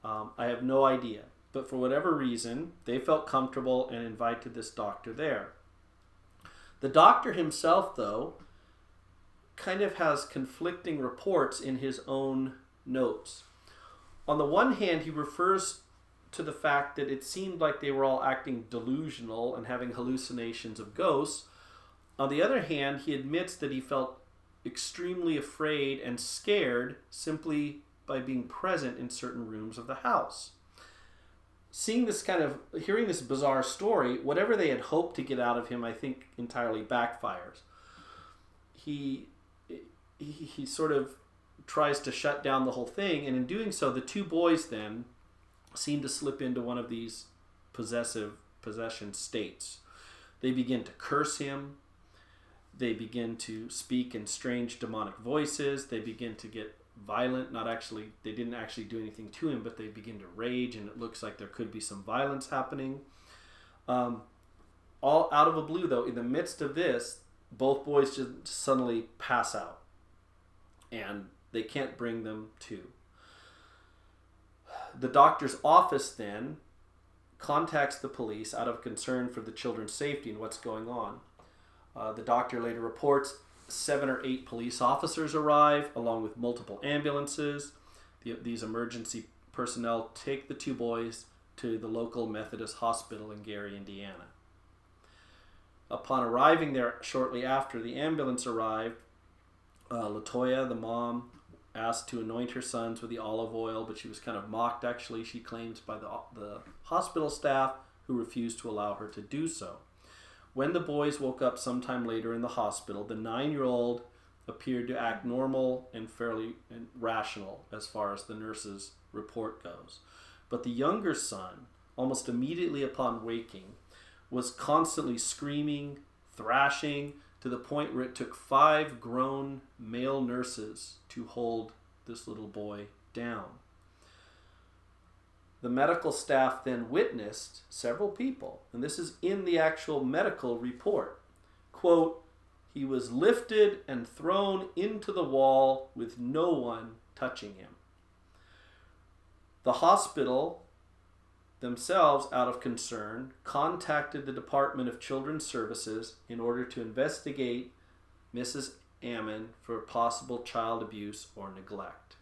I have no idea. But for whatever reason, they felt comfortable and invited this doctor there. The doctor himself, though, kind of has conflicting reports in his own notes. On the one hand, he refers to the fact that it seemed like they were all acting delusional and having hallucinations of ghosts. On the other hand, he admits that he felt extremely afraid and scared simply by being present in certain rooms of the house. Hearing this bizarre story, whatever they had hoped to get out of him, I think entirely backfires. He sort of tries to shut down the whole thing, and in doing so, the two boys then seem to slip into one of these possession states. They begin to curse him. They begin to speak in strange demonic voices. They begin to get violent. They didn't actually do anything to him, but they begin to rage, and it looks like there could be some violence happening. All out of the blue, though, in the midst of this, both boys just suddenly pass out, and they can't bring them to. The doctor's office then contacts the police out of concern for the children's safety and what's going on. The doctor later reports 7 or 8 police officers arrive, along with multiple ambulances. These emergency personnel take the two boys to the local Methodist hospital in Gary, Indiana. Upon arriving there shortly after the ambulance arrived, Latoya, the mom, asked to anoint her sons with the olive oil, but she was kind of mocked, actually, she claims, by the hospital staff, who refused to allow her to do so. When the boys woke up sometime later in the hospital, the 9-year-old appeared to act normal and fairly rational as far as the nurse's report goes. But the younger son, almost immediately upon waking, was constantly screaming, thrashing, to the point where it took 5 grown male nurses to hold this little boy down. The medical staff then witnessed several people, and this is in the actual medical report. Quote, "He was lifted and thrown into the wall with no one touching him." The hospital themselves, out of concern, contacted the Department of Children's Services in order to investigate Mrs. Ammon for possible child abuse or neglect.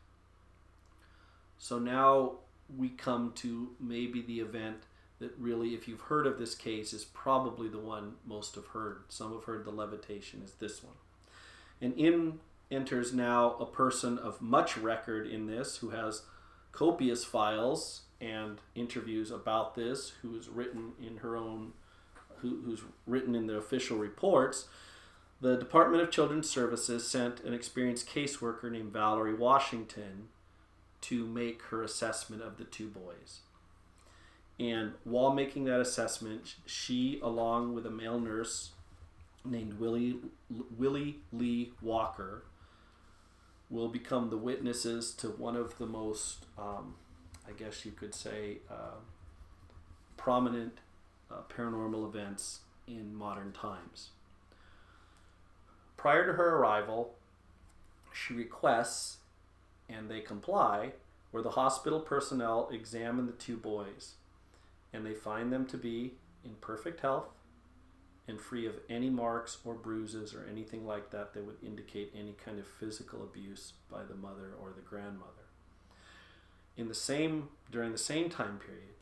So now we come to maybe the event that really, if you've heard of this case, is probably the one most have heard. Some have heard the Levitation, is this one. And in enters now a person of much record in this, who has copious files and interviews about this, who's written in the official reports. The Department of Children's Services sent an experienced caseworker named Valerie Washington to make her assessment of the two boys. And while making that assessment, she, along with a male nurse named Willie Lee Walker, will become the witnesses to one of the most, I guess you could say, prominent paranormal events in modern times. Prior to her arrival, she requests, and they comply, where the hospital personnel examine the two boys, and they find them to be in perfect health and free of any marks or bruises or anything like that that would indicate any kind of physical abuse by the mother or the grandmother. During the same time period,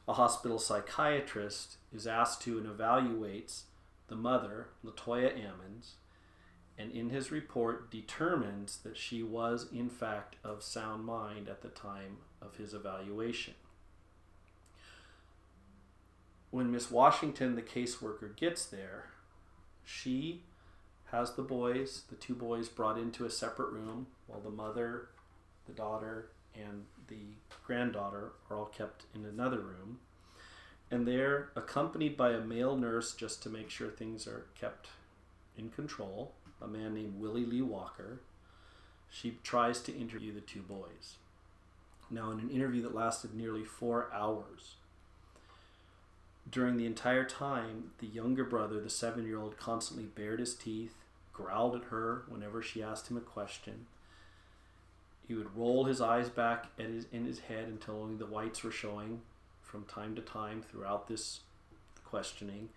a hospital psychiatrist is asked to and evaluates the mother, Latoya Ammons, and in his report determines that she was in fact of sound mind at the time of his evaluation. When Miss Washington, the caseworker, gets there, she has the two boys, brought into a separate room while the mother, the daughter, and the granddaughter are all kept in another room. And they're accompanied by a male nurse just to make sure things are kept in control, a man named Willie Lee Walker. She tries to interview the two boys. Now, in an interview that lasted nearly 4 hours, during the entire time, the younger brother, the 7-year-old, constantly bared his teeth, growled at her whenever she asked him a question. He would roll his eyes back in his head until only the whites were showing from time to time throughout this questioning.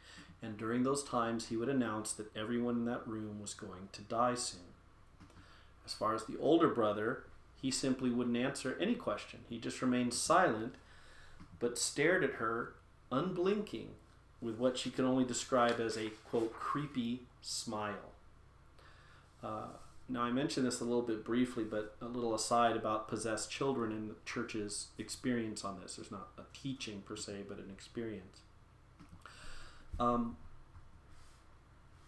And during those times, he would announce that everyone in that room was going to die soon. As far as the older brother, he simply wouldn't answer any question. He just remained silent, but stared at her, unblinking, with what she could only describe as a, quote, creepy smile. Now, I mentioned this a little bit briefly, but a little aside about possessed children and the church's experience on this. There's not a teaching per se, but an experience.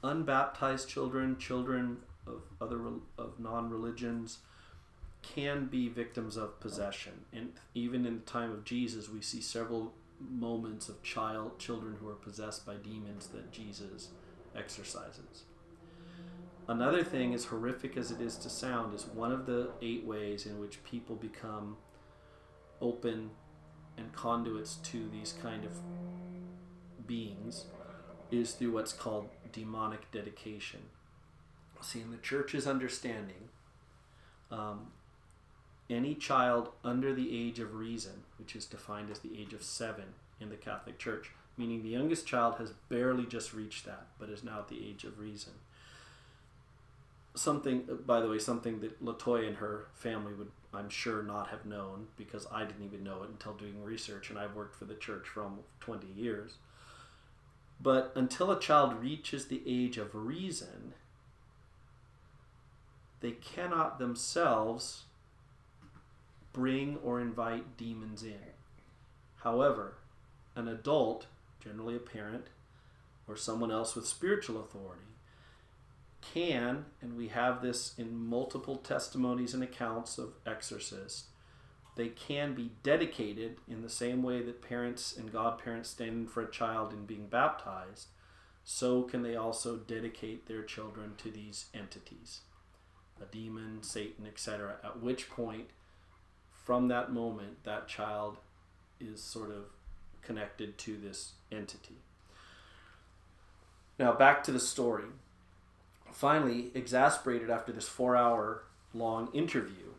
Unbaptized children of non-religions, can be victims of possession. And even in the time of Jesus, we see several moments of children who are possessed by demons that Jesus exorcises. Another thing, as horrific as it is to sound, is one of the 8 ways in which people become open and conduits to these kind of beings is through what's called demonic dedication. See, in the church's understanding, any child under the age of reason, which is defined as the age of 7 in the Catholic Church, meaning the youngest child has barely just reached that, but is now at the age of reason. Something that Latoya and her family would, I'm sure, not have known, because I didn't even know it until doing research, and I've worked for the church for almost 20 years. But until a child reaches the age of reason, they cannot themselves bring or invite demons in. However, an adult, generally a parent or someone else with spiritual authority, can, and we have this in multiple testimonies and accounts of exorcists, they can be dedicated in the same way that parents and godparents stand in for a child in being baptized. So can they also dedicate their children to these entities, a demon, Satan, etc. At which point, from that moment, that child is sort of connected to this entity. Now back to the story. Finally, exasperated after this 4-hour-long interview,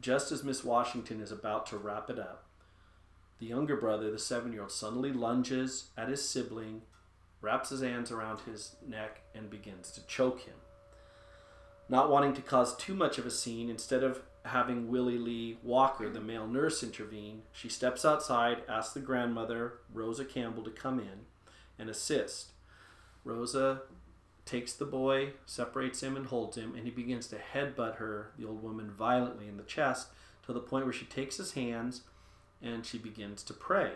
just as Miss Washington is about to wrap it up, the younger brother, the 7-year-old, suddenly lunges at his sibling, wraps his hands around his neck, and begins to choke him. Not wanting to cause too much of a scene, instead of having Willie Lee Walker, the male nurse, intervene, she steps outside, asks the grandmother, Rosa Campbell, to come in and assist. Rosa takes the boy, separates him, and holds him, and he begins to headbutt her, the old woman, violently in the chest, to the point where she takes his hands and she begins to pray.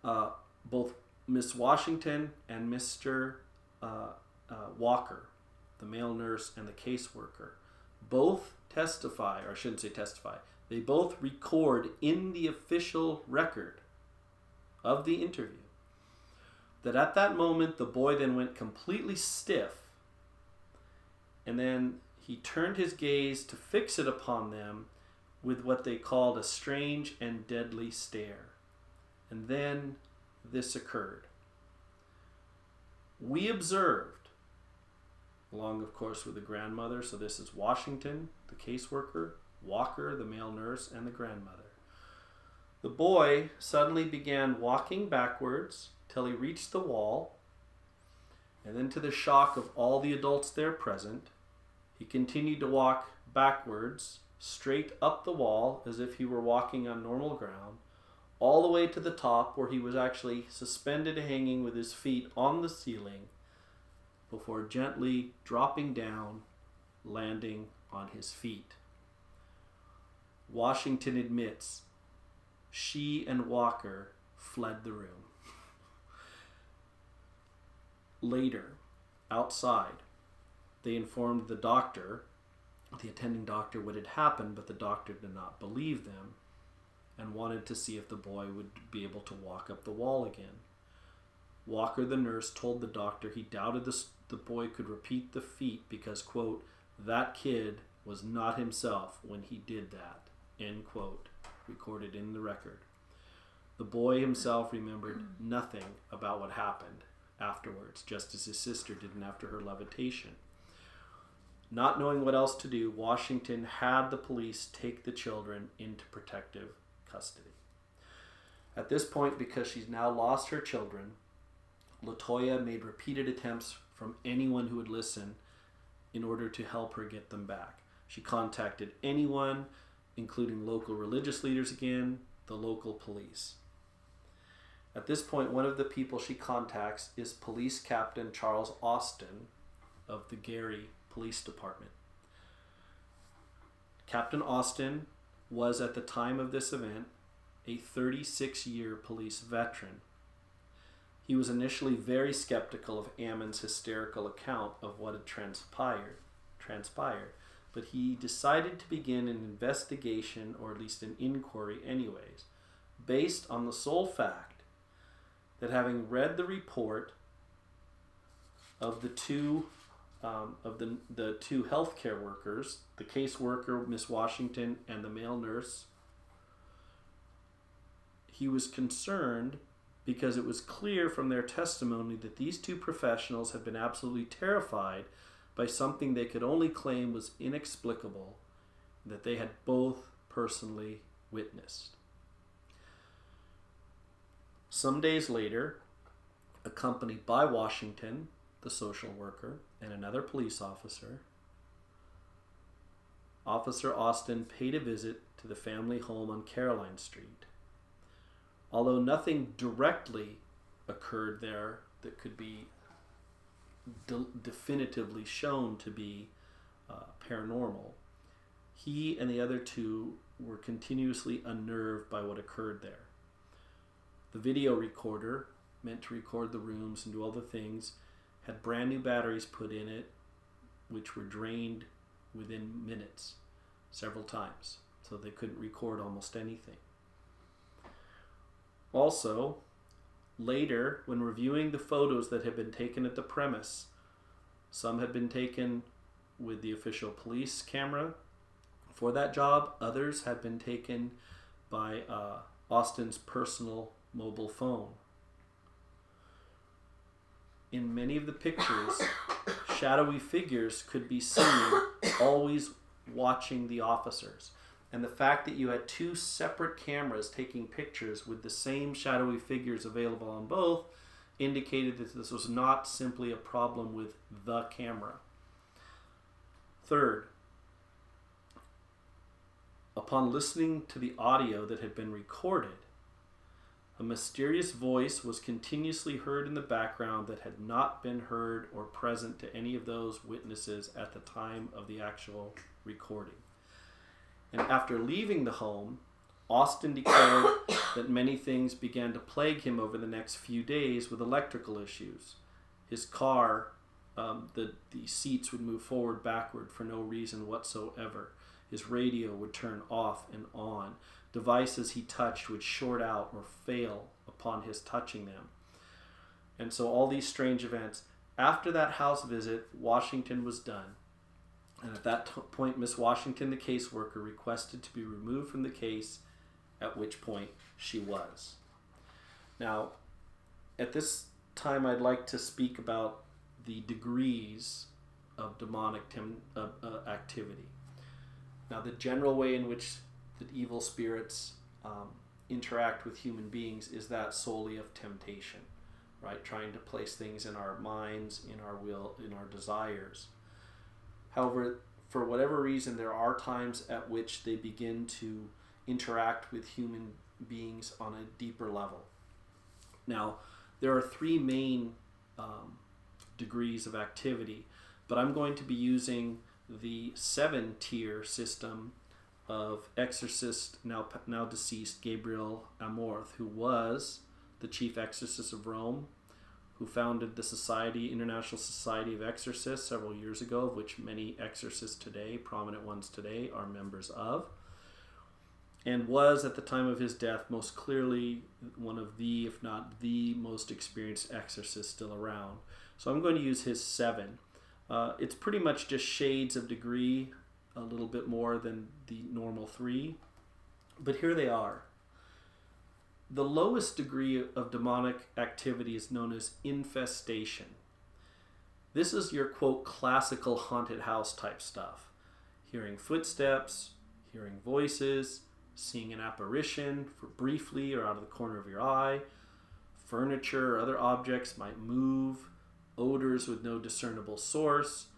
Both Miss Washington and Mr. Walker, the male nurse and the caseworker, both testify, or I shouldn't say testify, they both record in the official record of the interview that at that moment the boy then went completely stiff, and then he turned his gaze to fix it upon them with what they called a strange and deadly stare. And then this occurred. We observed, along of course with the grandmother, so this is Washington, the caseworker, Walker, the male nurse, and the grandmother. The boy suddenly began walking backwards till he reached the wall, And then, to the shock of all the adults there present, he continued to walk backwards, straight up the wall, as if he were walking on normal ground, all the way to the top, where he was actually suspended hanging with his feet on the ceiling, before gently dropping down, landing on his feet. Washington admits she and Walker fled the room. Later, outside, they informed the attending doctor, what had happened, but the doctor did not believe them and wanted to see if the boy would be able to walk up the wall again. Walker, the nurse, told the doctor he doubted the boy could repeat the feat because, quote, that kid was not himself when he did that, end quote, recorded in the record. The boy himself remembered nothing about what happened afterwards, just as his sister didn't after her levitation. Not knowing what else to do, Washington had the police take the children into protective custody. At this point, because she's now lost her children, Latoya made repeated attempts from anyone who would listen in order to help her get them back. She contacted anyone, including local religious leaders again, the local police. At this point, one of the people she contacts is Police Captain Charles Austin of the Gary Police Department. Captain Austin was, at the time of this event, a 36-year police veteran. He was initially very skeptical of Ammons' hysterical account of what had transpired, but he decided to begin an investigation, or at least an inquiry anyways, based on the sole fact that, having read the report of the two healthcare workers, the caseworker, Miss Washington, and the male nurse, he was concerned because it was clear from their testimony that these two professionals had been absolutely terrified by something they could only claim was inexplicable, that they had both personally witnessed. Some days later, accompanied by Washington, the social worker, and another police officer, Officer Austin paid a visit to the family home on Caroline Street. Although nothing directly occurred there that could be definitively shown to be paranormal, he and the other two were continuously unnerved by what occurred there. The video recorder, meant to record the rooms and do all the things, had brand new batteries put in it, which were drained within minutes, several times, so they couldn't record almost anything. Also, later, when reviewing the photos that had been taken at the premise, some had been taken with the official police camera for that job, others had been taken by Austin's personal mobile phone. In many of the pictures, shadowy figures could be seen always watching the officers. And the fact that you had two separate cameras taking pictures with the same shadowy figures available on both indicated that this was not simply a problem with the camera. Third, upon listening to the audio that had been recorded, a mysterious voice was continuously heard in the background that had not been heard or present to any of those witnesses at the time of the actual recording. And after leaving the home, Austin declared that many things began to plague him over the next few days with electrical issues. His car, the seats would move forward, backward for no reason whatsoever. His radio would turn off and on. Devices he touched would short out or fail upon his touching them. And so all these strange events. After that house visit, Washington was done. And at that point, Miss Washington, the caseworker, requested to be removed from the case, at which point she was. Now, at this time, I'd like to speak about the degrees of demonic activity. Now, the general way in which the evil spirits interact with human beings is that solely of temptation. right? Trying to place things in our minds, in our will, in our desires. However, for whatever reason, there are times at which they begin to interact with human beings on a deeper level. Now, there are three main degrees of activity, but I'm going to be using the 7-tier system of exorcist, now deceased Gabriel Amorth, who was the chief exorcist of Rome, who founded the International Society of Exorcists several years ago, of which many exorcists today, prominent ones today, are members of, and was, at the time of his death, most clearly one of the, if not the most experienced exorcist still around. So I'm going to use his 7. It's pretty much just shades of degree, a little bit more than the normal 3, but here they are. The lowest degree of demonic activity is known as infestation. This is your, quote, classical haunted house type stuff. Hearing footsteps, hearing voices, seeing an apparition for briefly or out of the corner of your eye. Furniture or other objects might move. Odors with no discernible source.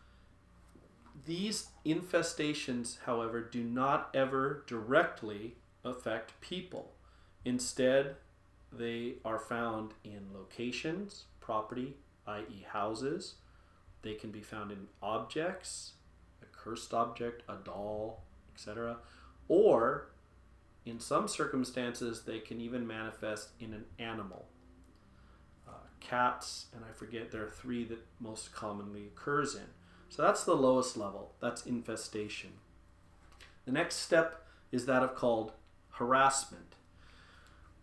These infestations, however, do not ever directly affect people. Instead, they are found in locations, property, i.e. houses. They can be found in objects, a cursed object, a doll, etc. Or, in some circumstances, they can even manifest in an animal. Cats, and I forget, there are 3 that most commonly occurs in. So that's the lowest level. That's infestation. The next step is that of called harassment.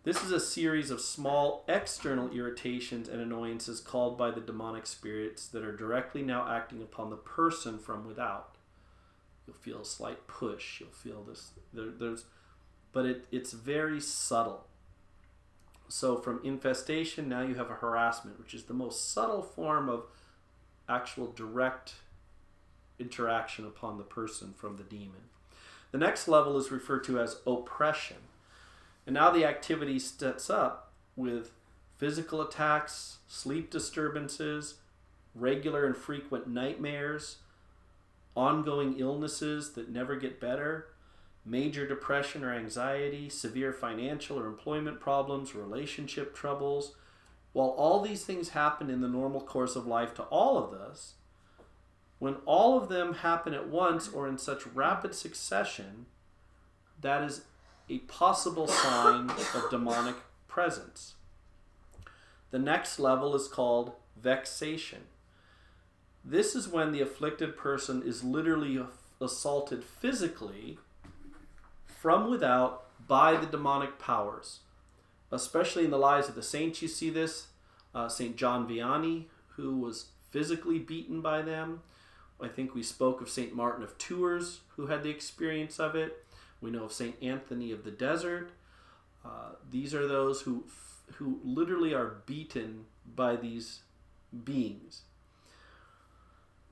This is a series of small external irritations and annoyances called by the demonic spirits that are directly now acting upon the person from without. You'll feel a slight push. You'll feel this. But it's very subtle. So from infestation, now you have a harassment, which is the most subtle form of actual direct interaction upon the person from the demon. The next level is referred to as oppression. And now the activity sets up with physical attacks, sleep disturbances, regular and frequent nightmares, ongoing illnesses that never get better, major depression or anxiety, severe financial or employment problems, relationship troubles. While all these things happen in the normal course of life to all of us, when all of them happen at once or in such rapid succession, that is a possible sign of demonic presence. The next level is called vexation. This is when the afflicted person is literally assaulted physically from without by the demonic powers. Especially in the lives of the saints, you see this. St. John Vianney, who was physically beaten by them. I think we spoke of St. Martin of Tours, who had the experience of it. We know of St. Anthony of the Desert. These are those who literally are beaten by these beings.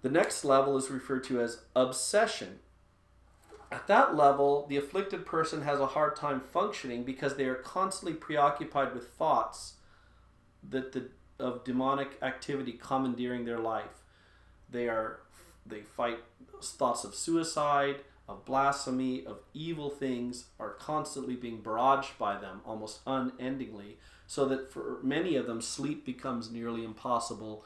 The next level is referred to as obsession. At that level, the afflicted person has a hard time functioning because they are constantly preoccupied with thoughts of demonic activity commandeering their life. They fight thoughts of suicide, of blasphemy, of evil things are constantly being barraged by them almost unendingly, so that for many of them sleep becomes nearly impossible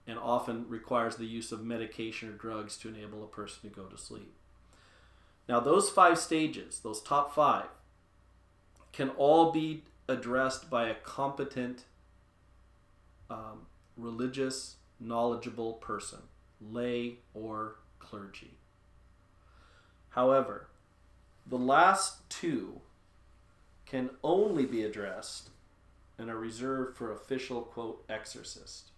and often requires the use of medication or drugs to enable a person to go to sleep. Now those 5 stages, those top 5, can all be addressed by a competent, religious, knowledgeable person, lay or clergy. However, the last 2 can only be addressed and are reserved for official, quote, exorcist.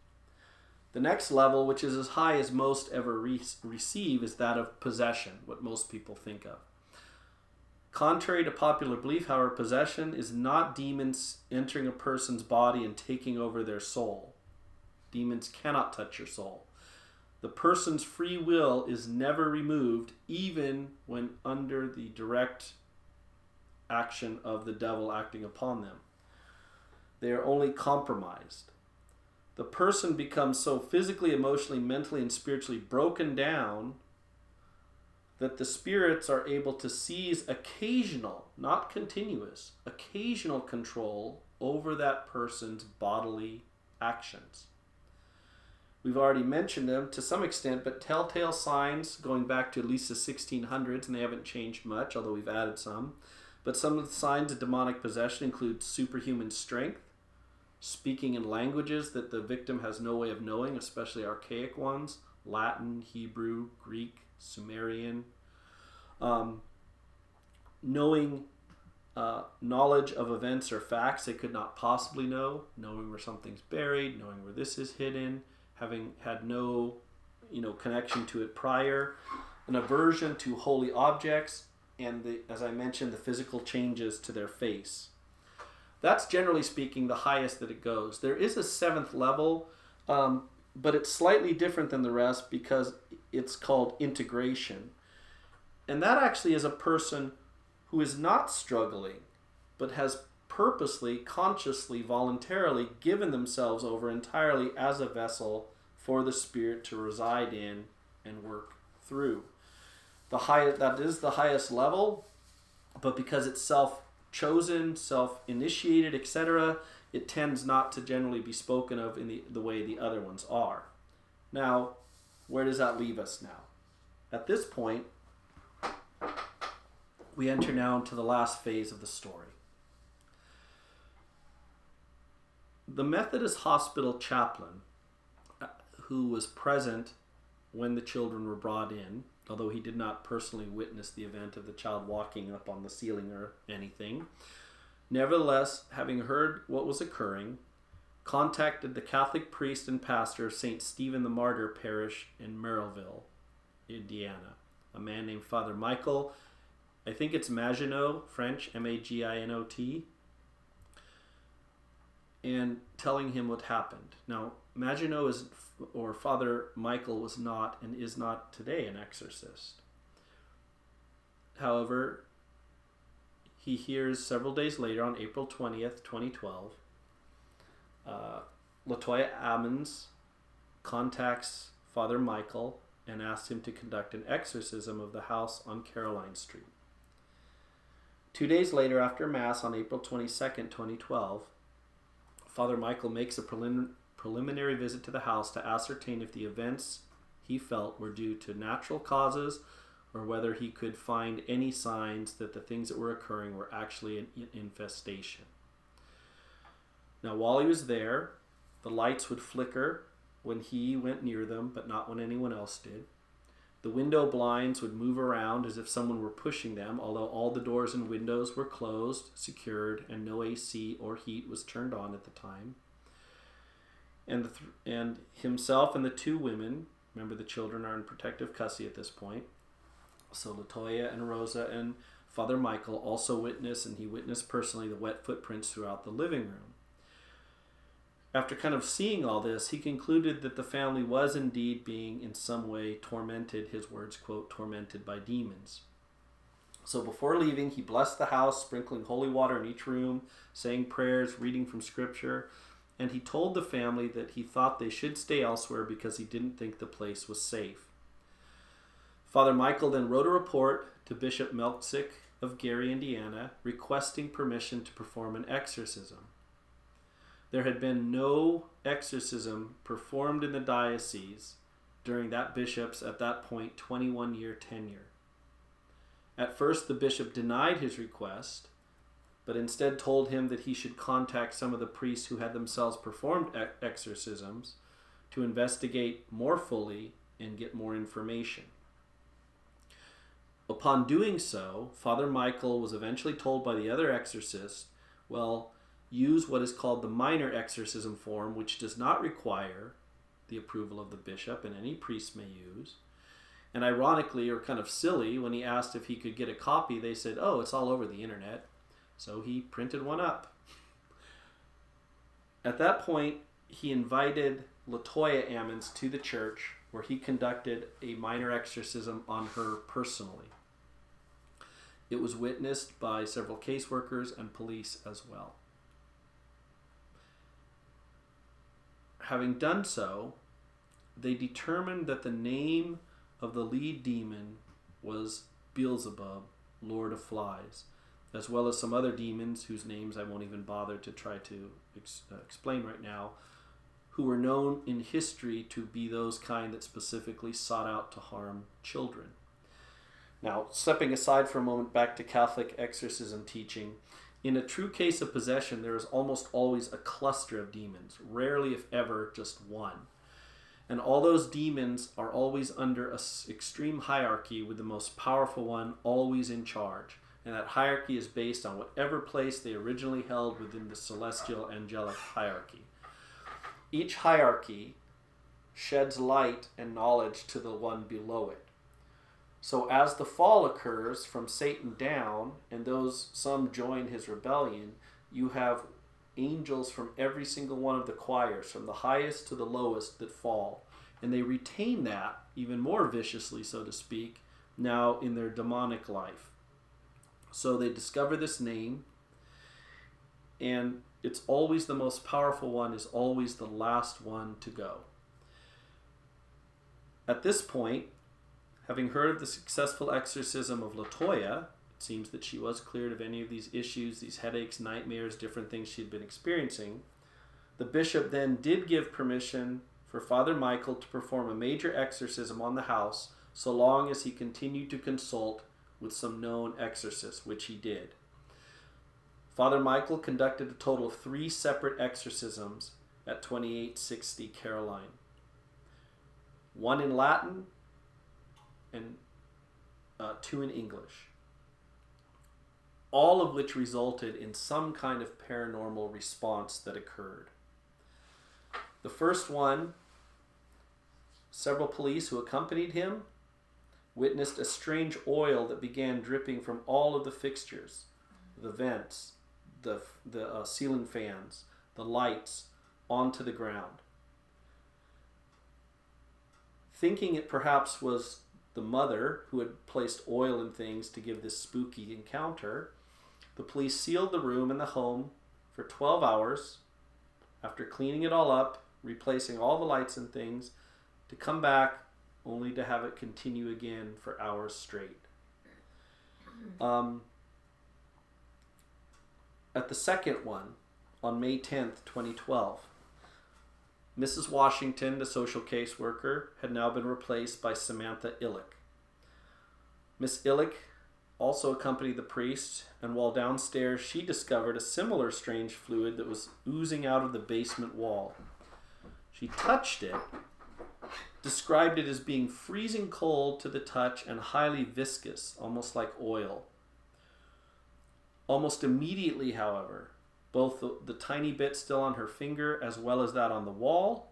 The next level, which is as high as most ever receive, is that of possession, what most people think of. Contrary to popular belief, however, possession is not demons entering a person's body and taking over their soul. Demons cannot touch your soul. The person's free will is never removed, even when under the direct action of the devil acting upon them. They are only compromised. the person becomes so physically, emotionally, mentally, and spiritually broken down that the spirits are able to seize occasional, not continuous, occasional control over that person's bodily actions. We've already mentioned them to some extent, but Telltale Signs, going back to at least the 1600s, and they haven't changed much, although we've added some. But some of the signs of demonic possession include superhuman strength, speaking in languages that the victim has no way of knowing, especially archaic ones, Latin, Hebrew, Greek, Sumerian. Knowing knowledge of events or facts they could not possibly know, knowing where something's buried, knowing where this is hidden, having had no connection to it prior, an aversion to holy objects, and as I mentioned, the physical changes to their face. That's generally speaking the highest that it goes. There is a seventh level, but it's slightly different than the rest because it's called integration. And that actually is a person who is not struggling, but has purposely, consciously, voluntarily given themselves over entirely as a vessel for the Spirit to reside in and work through. That is the highest level, but because it's self-chosen, self-initiated, etc., it tends not to generally be spoken of in the way the other ones are. Now, where does that leave us now? At this point, we enter now into the last phase of the story. The Methodist hospital chaplain, who was present when the children were brought in, although he did not personally witness the event of the child walking up on the ceiling or anything, nevertheless, having heard what was occurring, contacted the Catholic priest and pastor of St. Stephen the Martyr Parish in Merrillville, Indiana, a man named Father Michael, I think it's Maginot, French, Maginot, and telling him what happened. Now, Maginot or Father Michael was not and is not today an exorcist. However, he hears several days later, on April 20th, 2012, Latoya Ammons contacts Father Michael and asks him to conduct an exorcism of the house on Caroline Street. 2 days later, after Mass on April 22nd, 2012, Father Michael makes a preliminary visit to the house to ascertain if the events he felt were due to natural causes or whether he could find any signs that the things that were occurring were actually an infestation. Now, while he was there, the lights would flicker when he went near them, but not when anyone else did. The window blinds would move around as if someone were pushing them, although all the doors and windows were closed, secured, and no AC or heat was turned on at the time. And himself and the two women, remember the children are in protective custody at this point, so Latoya and Rosa and Father Michael also witnessed, and he witnessed personally, the wet footprints throughout the living room. After kind of seeing all this, he concluded that the family was indeed being in some way tormented, his words, quote, tormented by demons. So before leaving, he blessed the house, sprinkling holy water in each room, saying prayers, reading from scripture, and he told the family that he thought they should stay elsewhere because he didn't think the place was safe. Father Michael then wrote a report to Bishop Melksick of Gary, Indiana, requesting permission to perform an exorcism. There had been no exorcism performed in the diocese during that bishop's, at that point, 21-year tenure. At first, the bishop denied his request, but instead told him that he should contact some of the priests who had themselves performed exorcisms to investigate more fully and get more information. Upon doing so, Father Michael was eventually told by the other exorcists, well, use what is called the minor exorcism form, which does not require the approval of the bishop, and any priest may use. And ironically, or kind of silly, when he asked if he could get a copy, they said, oh, it's all over the internet. So he printed one up. At that point, he invited Latoya Ammons to the church, where he conducted a minor exorcism on her personally. It was witnessed by several caseworkers and police as well. having done so, they determined that the name of the lead demon was Beelzebub, Lord of Flies, as well as some other demons whose names I won't even bother to try to explain right now, who were known in history to be those kind that specifically sought out to harm children. Now, stepping aside for a moment back to Catholic exorcism teaching, in a true case of possession, there is almost always a cluster of demons, rarely if ever just one. And all those demons are always under an extreme hierarchy, with the most powerful one always in charge. And that hierarchy is based on whatever place they originally held within the celestial angelic hierarchy. Each hierarchy sheds light and knowledge to the one below it. So as the fall occurs from Satan down, and some join his rebellion, you have angels from every single one of the choirs, from the highest to the lowest, that fall. And they retain that, even more viciously, so to speak, now in their demonic life. So they discover this name, and it's always the most powerful one is always the last one to go. At this point, having heard of the successful exorcism of Latoya, it seems that she was cleared of any of these issues, these headaches, nightmares, different things she'd been experiencing. The bishop then did give permission for Father Michael to perform a major exorcism on the house, so long as he continued to consult with some known exorcists, which he did. Father Michael conducted a total of 3 separate exorcisms at 2860 Caroline. 1 in Latin and 2 in English. All of which resulted in some kind of paranormal response that occurred. The first one, several police who accompanied him witnessed a strange oil that began dripping from all of the fixtures, the vents, the ceiling fans, the lights, onto the ground. Thinking it perhaps was the mother who had placed oil in things to give this spooky encounter, the police sealed the room and the home for 12 hours after cleaning it all up, replacing all the lights and things, to come back only to have it continue again for hours straight. At the second one, on May 10th, 2012, Mrs. Washington, the social caseworker, had now been replaced by Samantha Illick. Miss Illick also accompanied the priest, and while downstairs she discovered a similar strange fluid that was oozing out of the basement wall. She touched it, described it as being freezing cold to the touch and highly viscous, almost like oil. Almost immediately, however, both the tiny bit still on her finger as well as that on the wall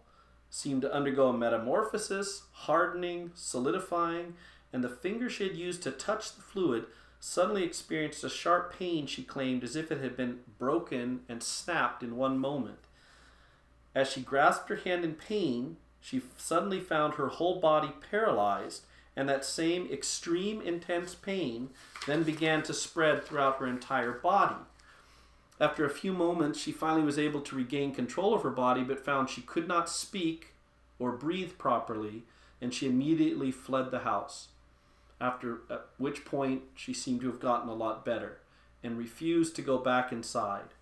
seemed to undergo a metamorphosis, hardening, solidifying, and the finger she had used to touch the fluid suddenly experienced a sharp pain she claimed as if it had been broken and snapped in one moment. As she grasped her hand in pain, she suddenly found her whole body paralyzed, and that same extreme intense pain then began to spread throughout her entire body. After a few moments, she finally was able to regain control of her body, but found she could not speak or breathe properly, and she immediately fled the house. At which point she seemed to have gotten a lot better and refused to go back inside.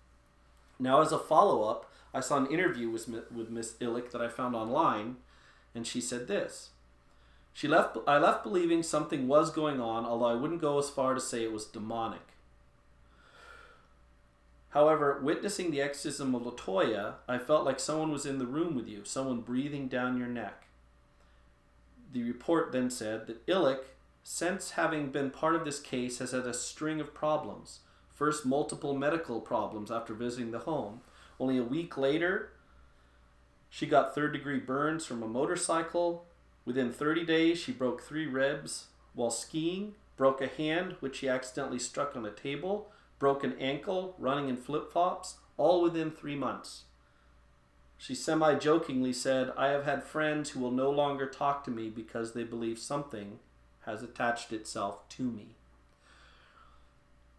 Now, as a follow-up, I saw an interview with Miss Illick that I found online, and she said this. I left believing something was going on, although I wouldn't go as far to say it was demonic. However, witnessing the exorcism of Latoya, I felt like someone was in the room with you, someone breathing down your neck. The report then said that Illick, since having been part of this case, has had a string of problems. First, multiple medical problems after visiting the home. Only a week later, she got third-degree burns from a motorcycle. Within 30 days, she broke 3 ribs while skiing, broke a hand, which she accidentally struck on a table, broke an ankle running in flip-flops, all within 3 months. She semi-jokingly said, "I have had friends who will no longer talk to me because they believe something has attached itself to me."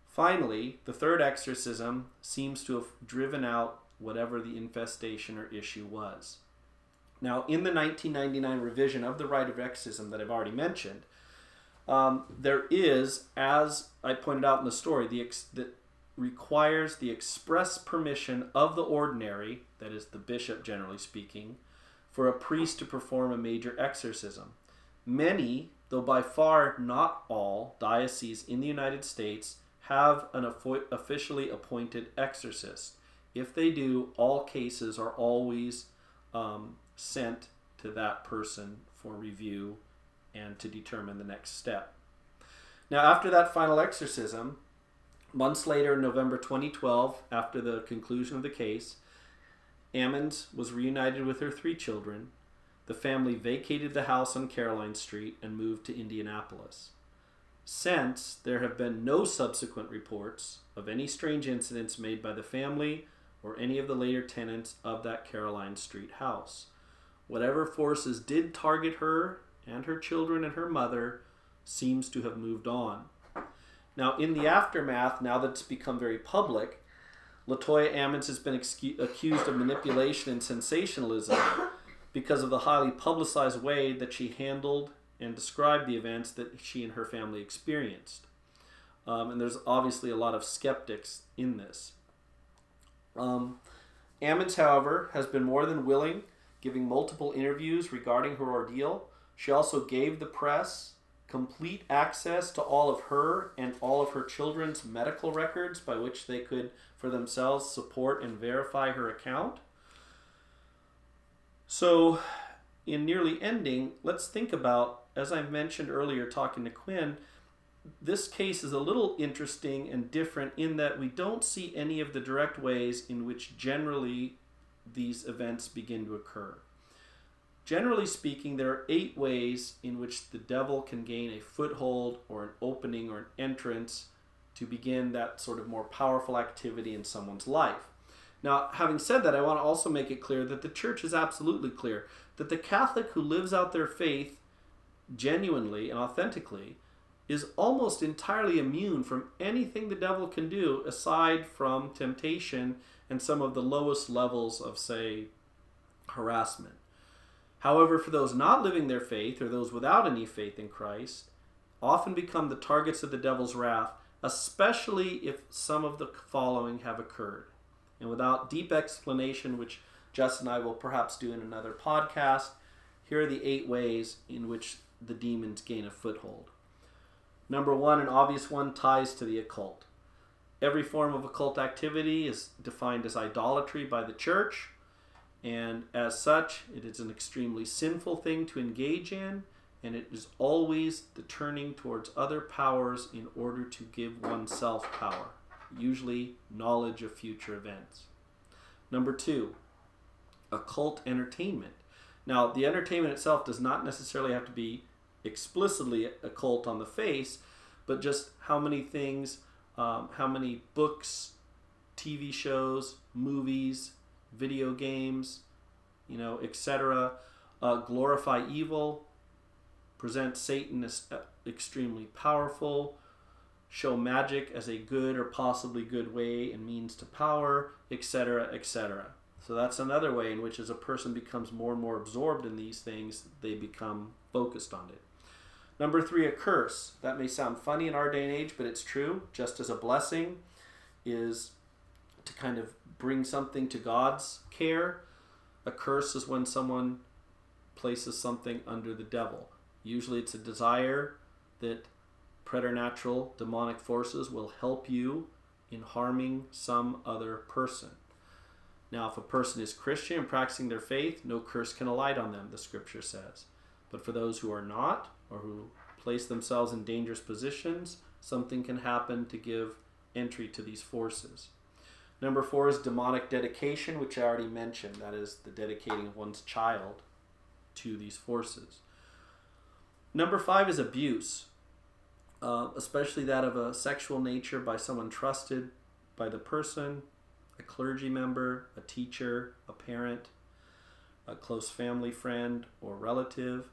Finally, the third exorcism seems to have driven out whatever the infestation or issue was. Now, in the 1999 revision of the Rite of Exorcism that I've already mentioned, there is, as I pointed out in the story, that requires the express permission of the ordinary, that is the bishop generally speaking, for a priest to perform a major exorcism. Many, though by far not all, dioceses in the United States have an officially appointed exorcist. If they do, all cases are always sent to that person for review and to determine the next step. Now, after that final exorcism, months later, in November 2012, after the conclusion of the case, Ammons was reunited with her 3 children. The family vacated the house on Caroline Street and moved to Indianapolis. Since, there have been no subsequent reports of any strange incidents made by the family or any of the later tenants of that Caroline Street house. Whatever forces did target her and her children and her mother seems to have moved on. Now, in the aftermath, now that it's become very public, Latoya Ammons has been accused of manipulation and sensationalism because of the highly publicized way that she handled and described the events that she and her family experienced. And there's obviously a lot of skeptics in this. Ammons, however, has been more than willing, giving multiple interviews regarding her ordeal. She also gave the press complete access to all of her and all of her children's medical records by which they could, for themselves, support and verify her account. So, in nearly ending, let's think about, as I mentioned earlier talking to Quinn, this case is a little interesting and different in that we don't see any of the direct ways in which generally these events begin to occur. Generally speaking, there are 8 ways in which the devil can gain a foothold or an opening or an entrance to begin that sort of more powerful activity in someone's life. Now, having said that, I want to also make it clear that the church is absolutely clear that the Catholic who lives out their faith genuinely and authentically is almost entirely immune from anything the devil can do aside from temptation and some of the lowest levels of, say, harassment. However, for those not living their faith or those without any faith in Christ, often become the targets of the devil's wrath, especially if some of the following have occurred. And without deep explanation, which Jess and I will perhaps do in another podcast, here are the 8 ways in which the demons gain a foothold. Number 1, an obvious one, ties to the occult. Every form of occult activity is defined as idolatry by the church, and as such, it is an extremely sinful thing to engage in, and it is always the turning towards other powers in order to give oneself power, usually knowledge of future events. Number 2, occult entertainment. Now, the entertainment itself does not necessarily have to be explicitly occult on the face, but just how many things, how many books, TV shows, movies, video games, etc., glorify evil, present Satan as extremely powerful, show magic as a good or possibly good way and means to power, etc., etc. So that's another way in which as a person becomes more and more absorbed in these things, they become focused on it. Number 3, a curse. That may sound funny in our day and age, but it's true. Just as a blessing is to kind of bring something to God's care, a curse is when someone places something under the devil. Usually it's a desire that preternatural demonic forces will help you in harming some other person. Now, if a person is Christian and practicing their faith, no curse can alight on them, the scripture says. But for those who are not, or who place themselves in dangerous positions, something can happen to give entry to these forces. Number 4 is demonic dedication, which I already mentioned. That is the dedicating of one's child to these forces. Number 5 is abuse, especially that of a sexual nature by someone trusted by the person, a clergy member, a teacher, a parent, a close family friend or relative.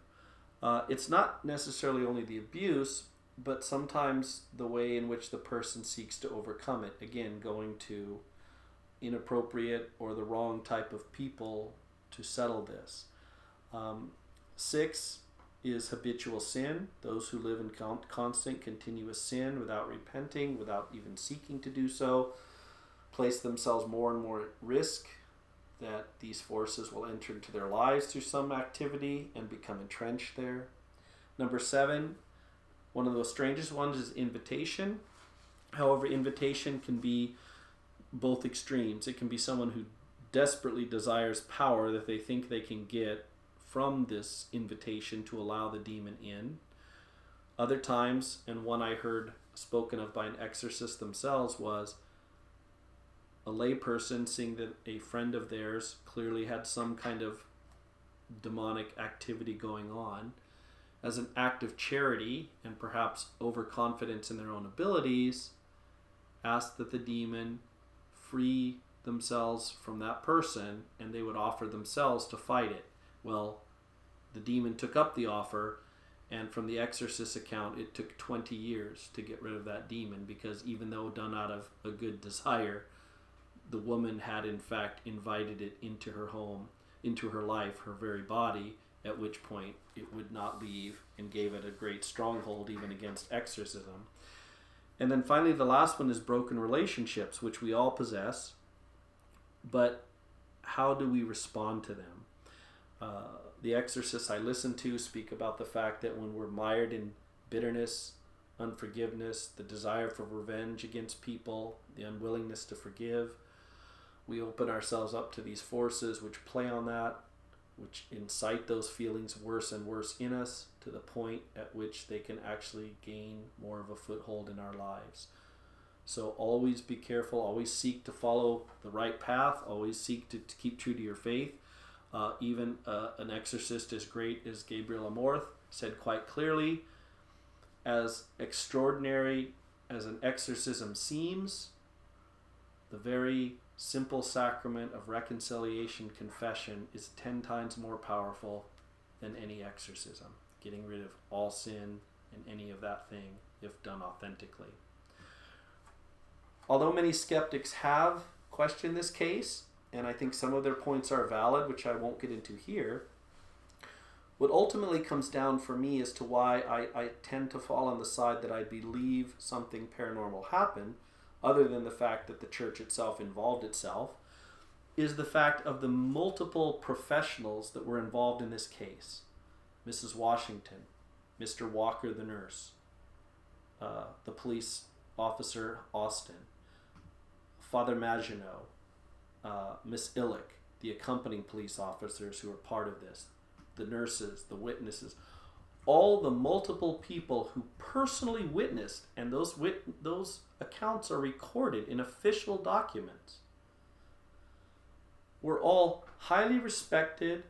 It's not necessarily only the abuse, but sometimes the way in which the person seeks to overcome it. Again, going to inappropriate or the wrong type of people to settle this. 6 is habitual sin, those who live in constant, continuous sin without repenting, without even seeking to do so, place themselves more and more at risk that these forces will enter into their lives through some activity and become entrenched there. Number 7, one of the strangest ones is invitation. However, invitation can be both extremes. It can be someone who desperately desires power that they think they can get from this invitation to allow the demon in. Other times, and one I heard spoken of by an exorcist themselves, was a layperson seeing that a friend of theirs clearly had some kind of demonic activity going on. As an act of charity and perhaps overconfidence in their own abilities, asked that the demon free themselves from that person, and they would offer themselves to fight it. Well, the demon took up the offer, and from the exorcist's account, it took 20 years to get rid of that demon, because even though done out of a good desire, the woman had in fact invited it into her home, into her life, her very body, at which point it would not leave and gave it a great stronghold even against exorcism. And then finally, the last one is broken relationships, which we all possess, but how do we respond to them? The exorcists I listen to speak about the fact that when we're mired in bitterness, unforgiveness, the desire for revenge against people, the unwillingness to forgive, we open ourselves up to these forces which play on that, which incite those feelings worse and worse in us to the point at which they can actually gain more of a foothold in our lives. So always be careful, always seek to follow the right path, always seek to keep true to your faith. Even an exorcist as great as Gabriel Amorth said quite clearly, as extraordinary as an exorcism seems, the very simple sacrament of reconciliation, confession, is 10 times more powerful than any exorcism, getting rid of all sin and any of that thing if done authentically. Although many skeptics have questioned this case, and I think some of their points are valid, which I won't get into here, what ultimately comes down for me as to why I tend to fall on the side that I believe something paranormal happened, other than the fact that the church itself involved itself, is the fact of the multiple professionals that were involved in this case. Mrs. Washington, Mr. Walker the nurse, the police officer Austin, Father Maginot, Miss Illick, the accompanying police officers who are part of this, the nurses, the witnesses, all the multiple people who personally witnessed, and those accounts are recorded in official documents, were all highly respected,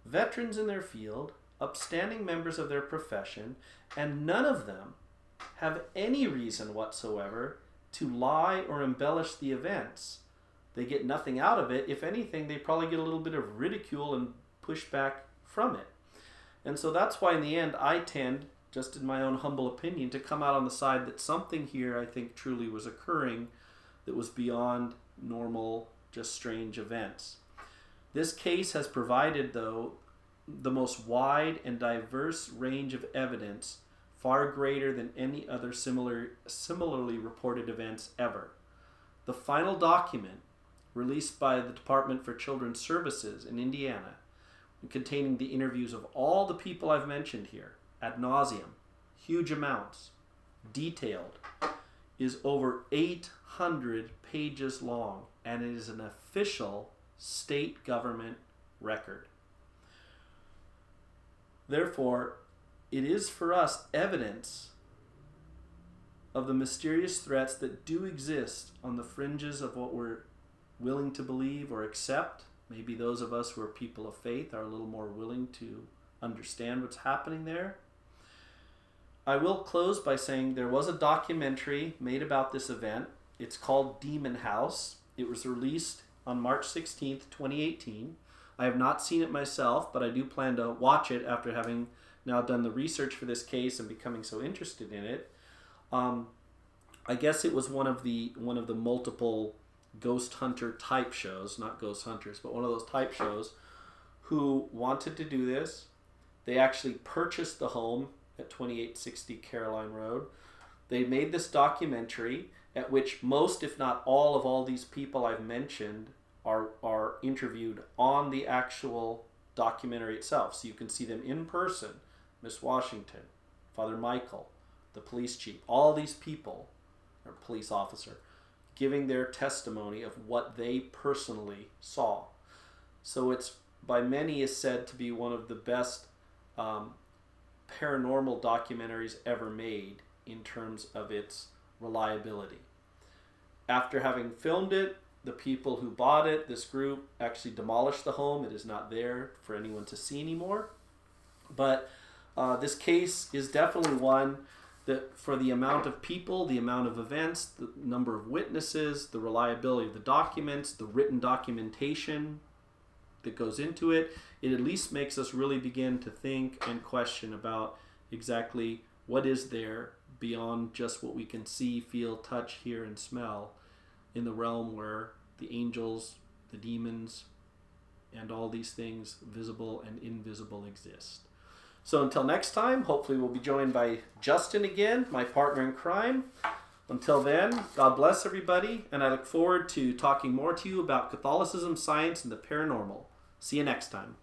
veterans in their field, upstanding members of their profession, and none of them have any reason whatsoever to lie or embellish the events. They get nothing out of it. If anything, they probably get a little bit of ridicule and pushback from it. And so that's why in the end I tend, just in my own humble opinion, to come out on the side that something here I think truly was occurring that was beyond normal, just strange events. This case has provided, though, the most wide and diverse range of evidence, far greater than any other similarly reported events ever. The final document, released by the Department for Children's Services in Indiana, containing the interviews of all the people I've mentioned here, ad nauseum, huge amounts, detailed, is over 800 pages long, and it is an official state government record. Therefore, it is for us evidence of the mysterious threats that do exist on the fringes of what we're willing to believe or accept. Maybe those of us who are people of faith are a little more willing to understand what's happening there. I will close by saying there was a documentary made about this event. It's called Demon House. It was released on March 16th, 2018. I have not seen it myself, but I do plan to watch it after having now done the research for this case and becoming so interested in it. I guess it was one of the multiple ghost hunter type shows, not ghost hunters, but one of those type shows, who wanted to do this. They actually purchased the home at 2860 Caroline Road. They made this documentary at which most, if not all these people I've mentioned are interviewed on the actual documentary itself. So you can see them in person. Miss Washington, Father Michael, the police chief, all these people, or police officer, giving their testimony of what they personally saw. So it's, by many, is said to be one of the best paranormal documentaries ever made in terms of its reliability. After having filmed it, the people who bought it, this group, actually demolished the home. It is not there for anyone to see anymore. But this case is definitely one that, for the amount of people, the amount of events, the number of witnesses, the reliability of the documents, the written documentation that goes into it, it at least makes us really begin to think and question about exactly what is there beyond just what we can see, feel, touch, hear, and smell in the realm where the angels, the demons, and all these things, visible and invisible, exist. So until next time, hopefully we'll be joined by Justin again, my partner in crime. Until then, God bless everybody, and I look forward to talking more to you about Catholicism, science, and the paranormal. See you next time.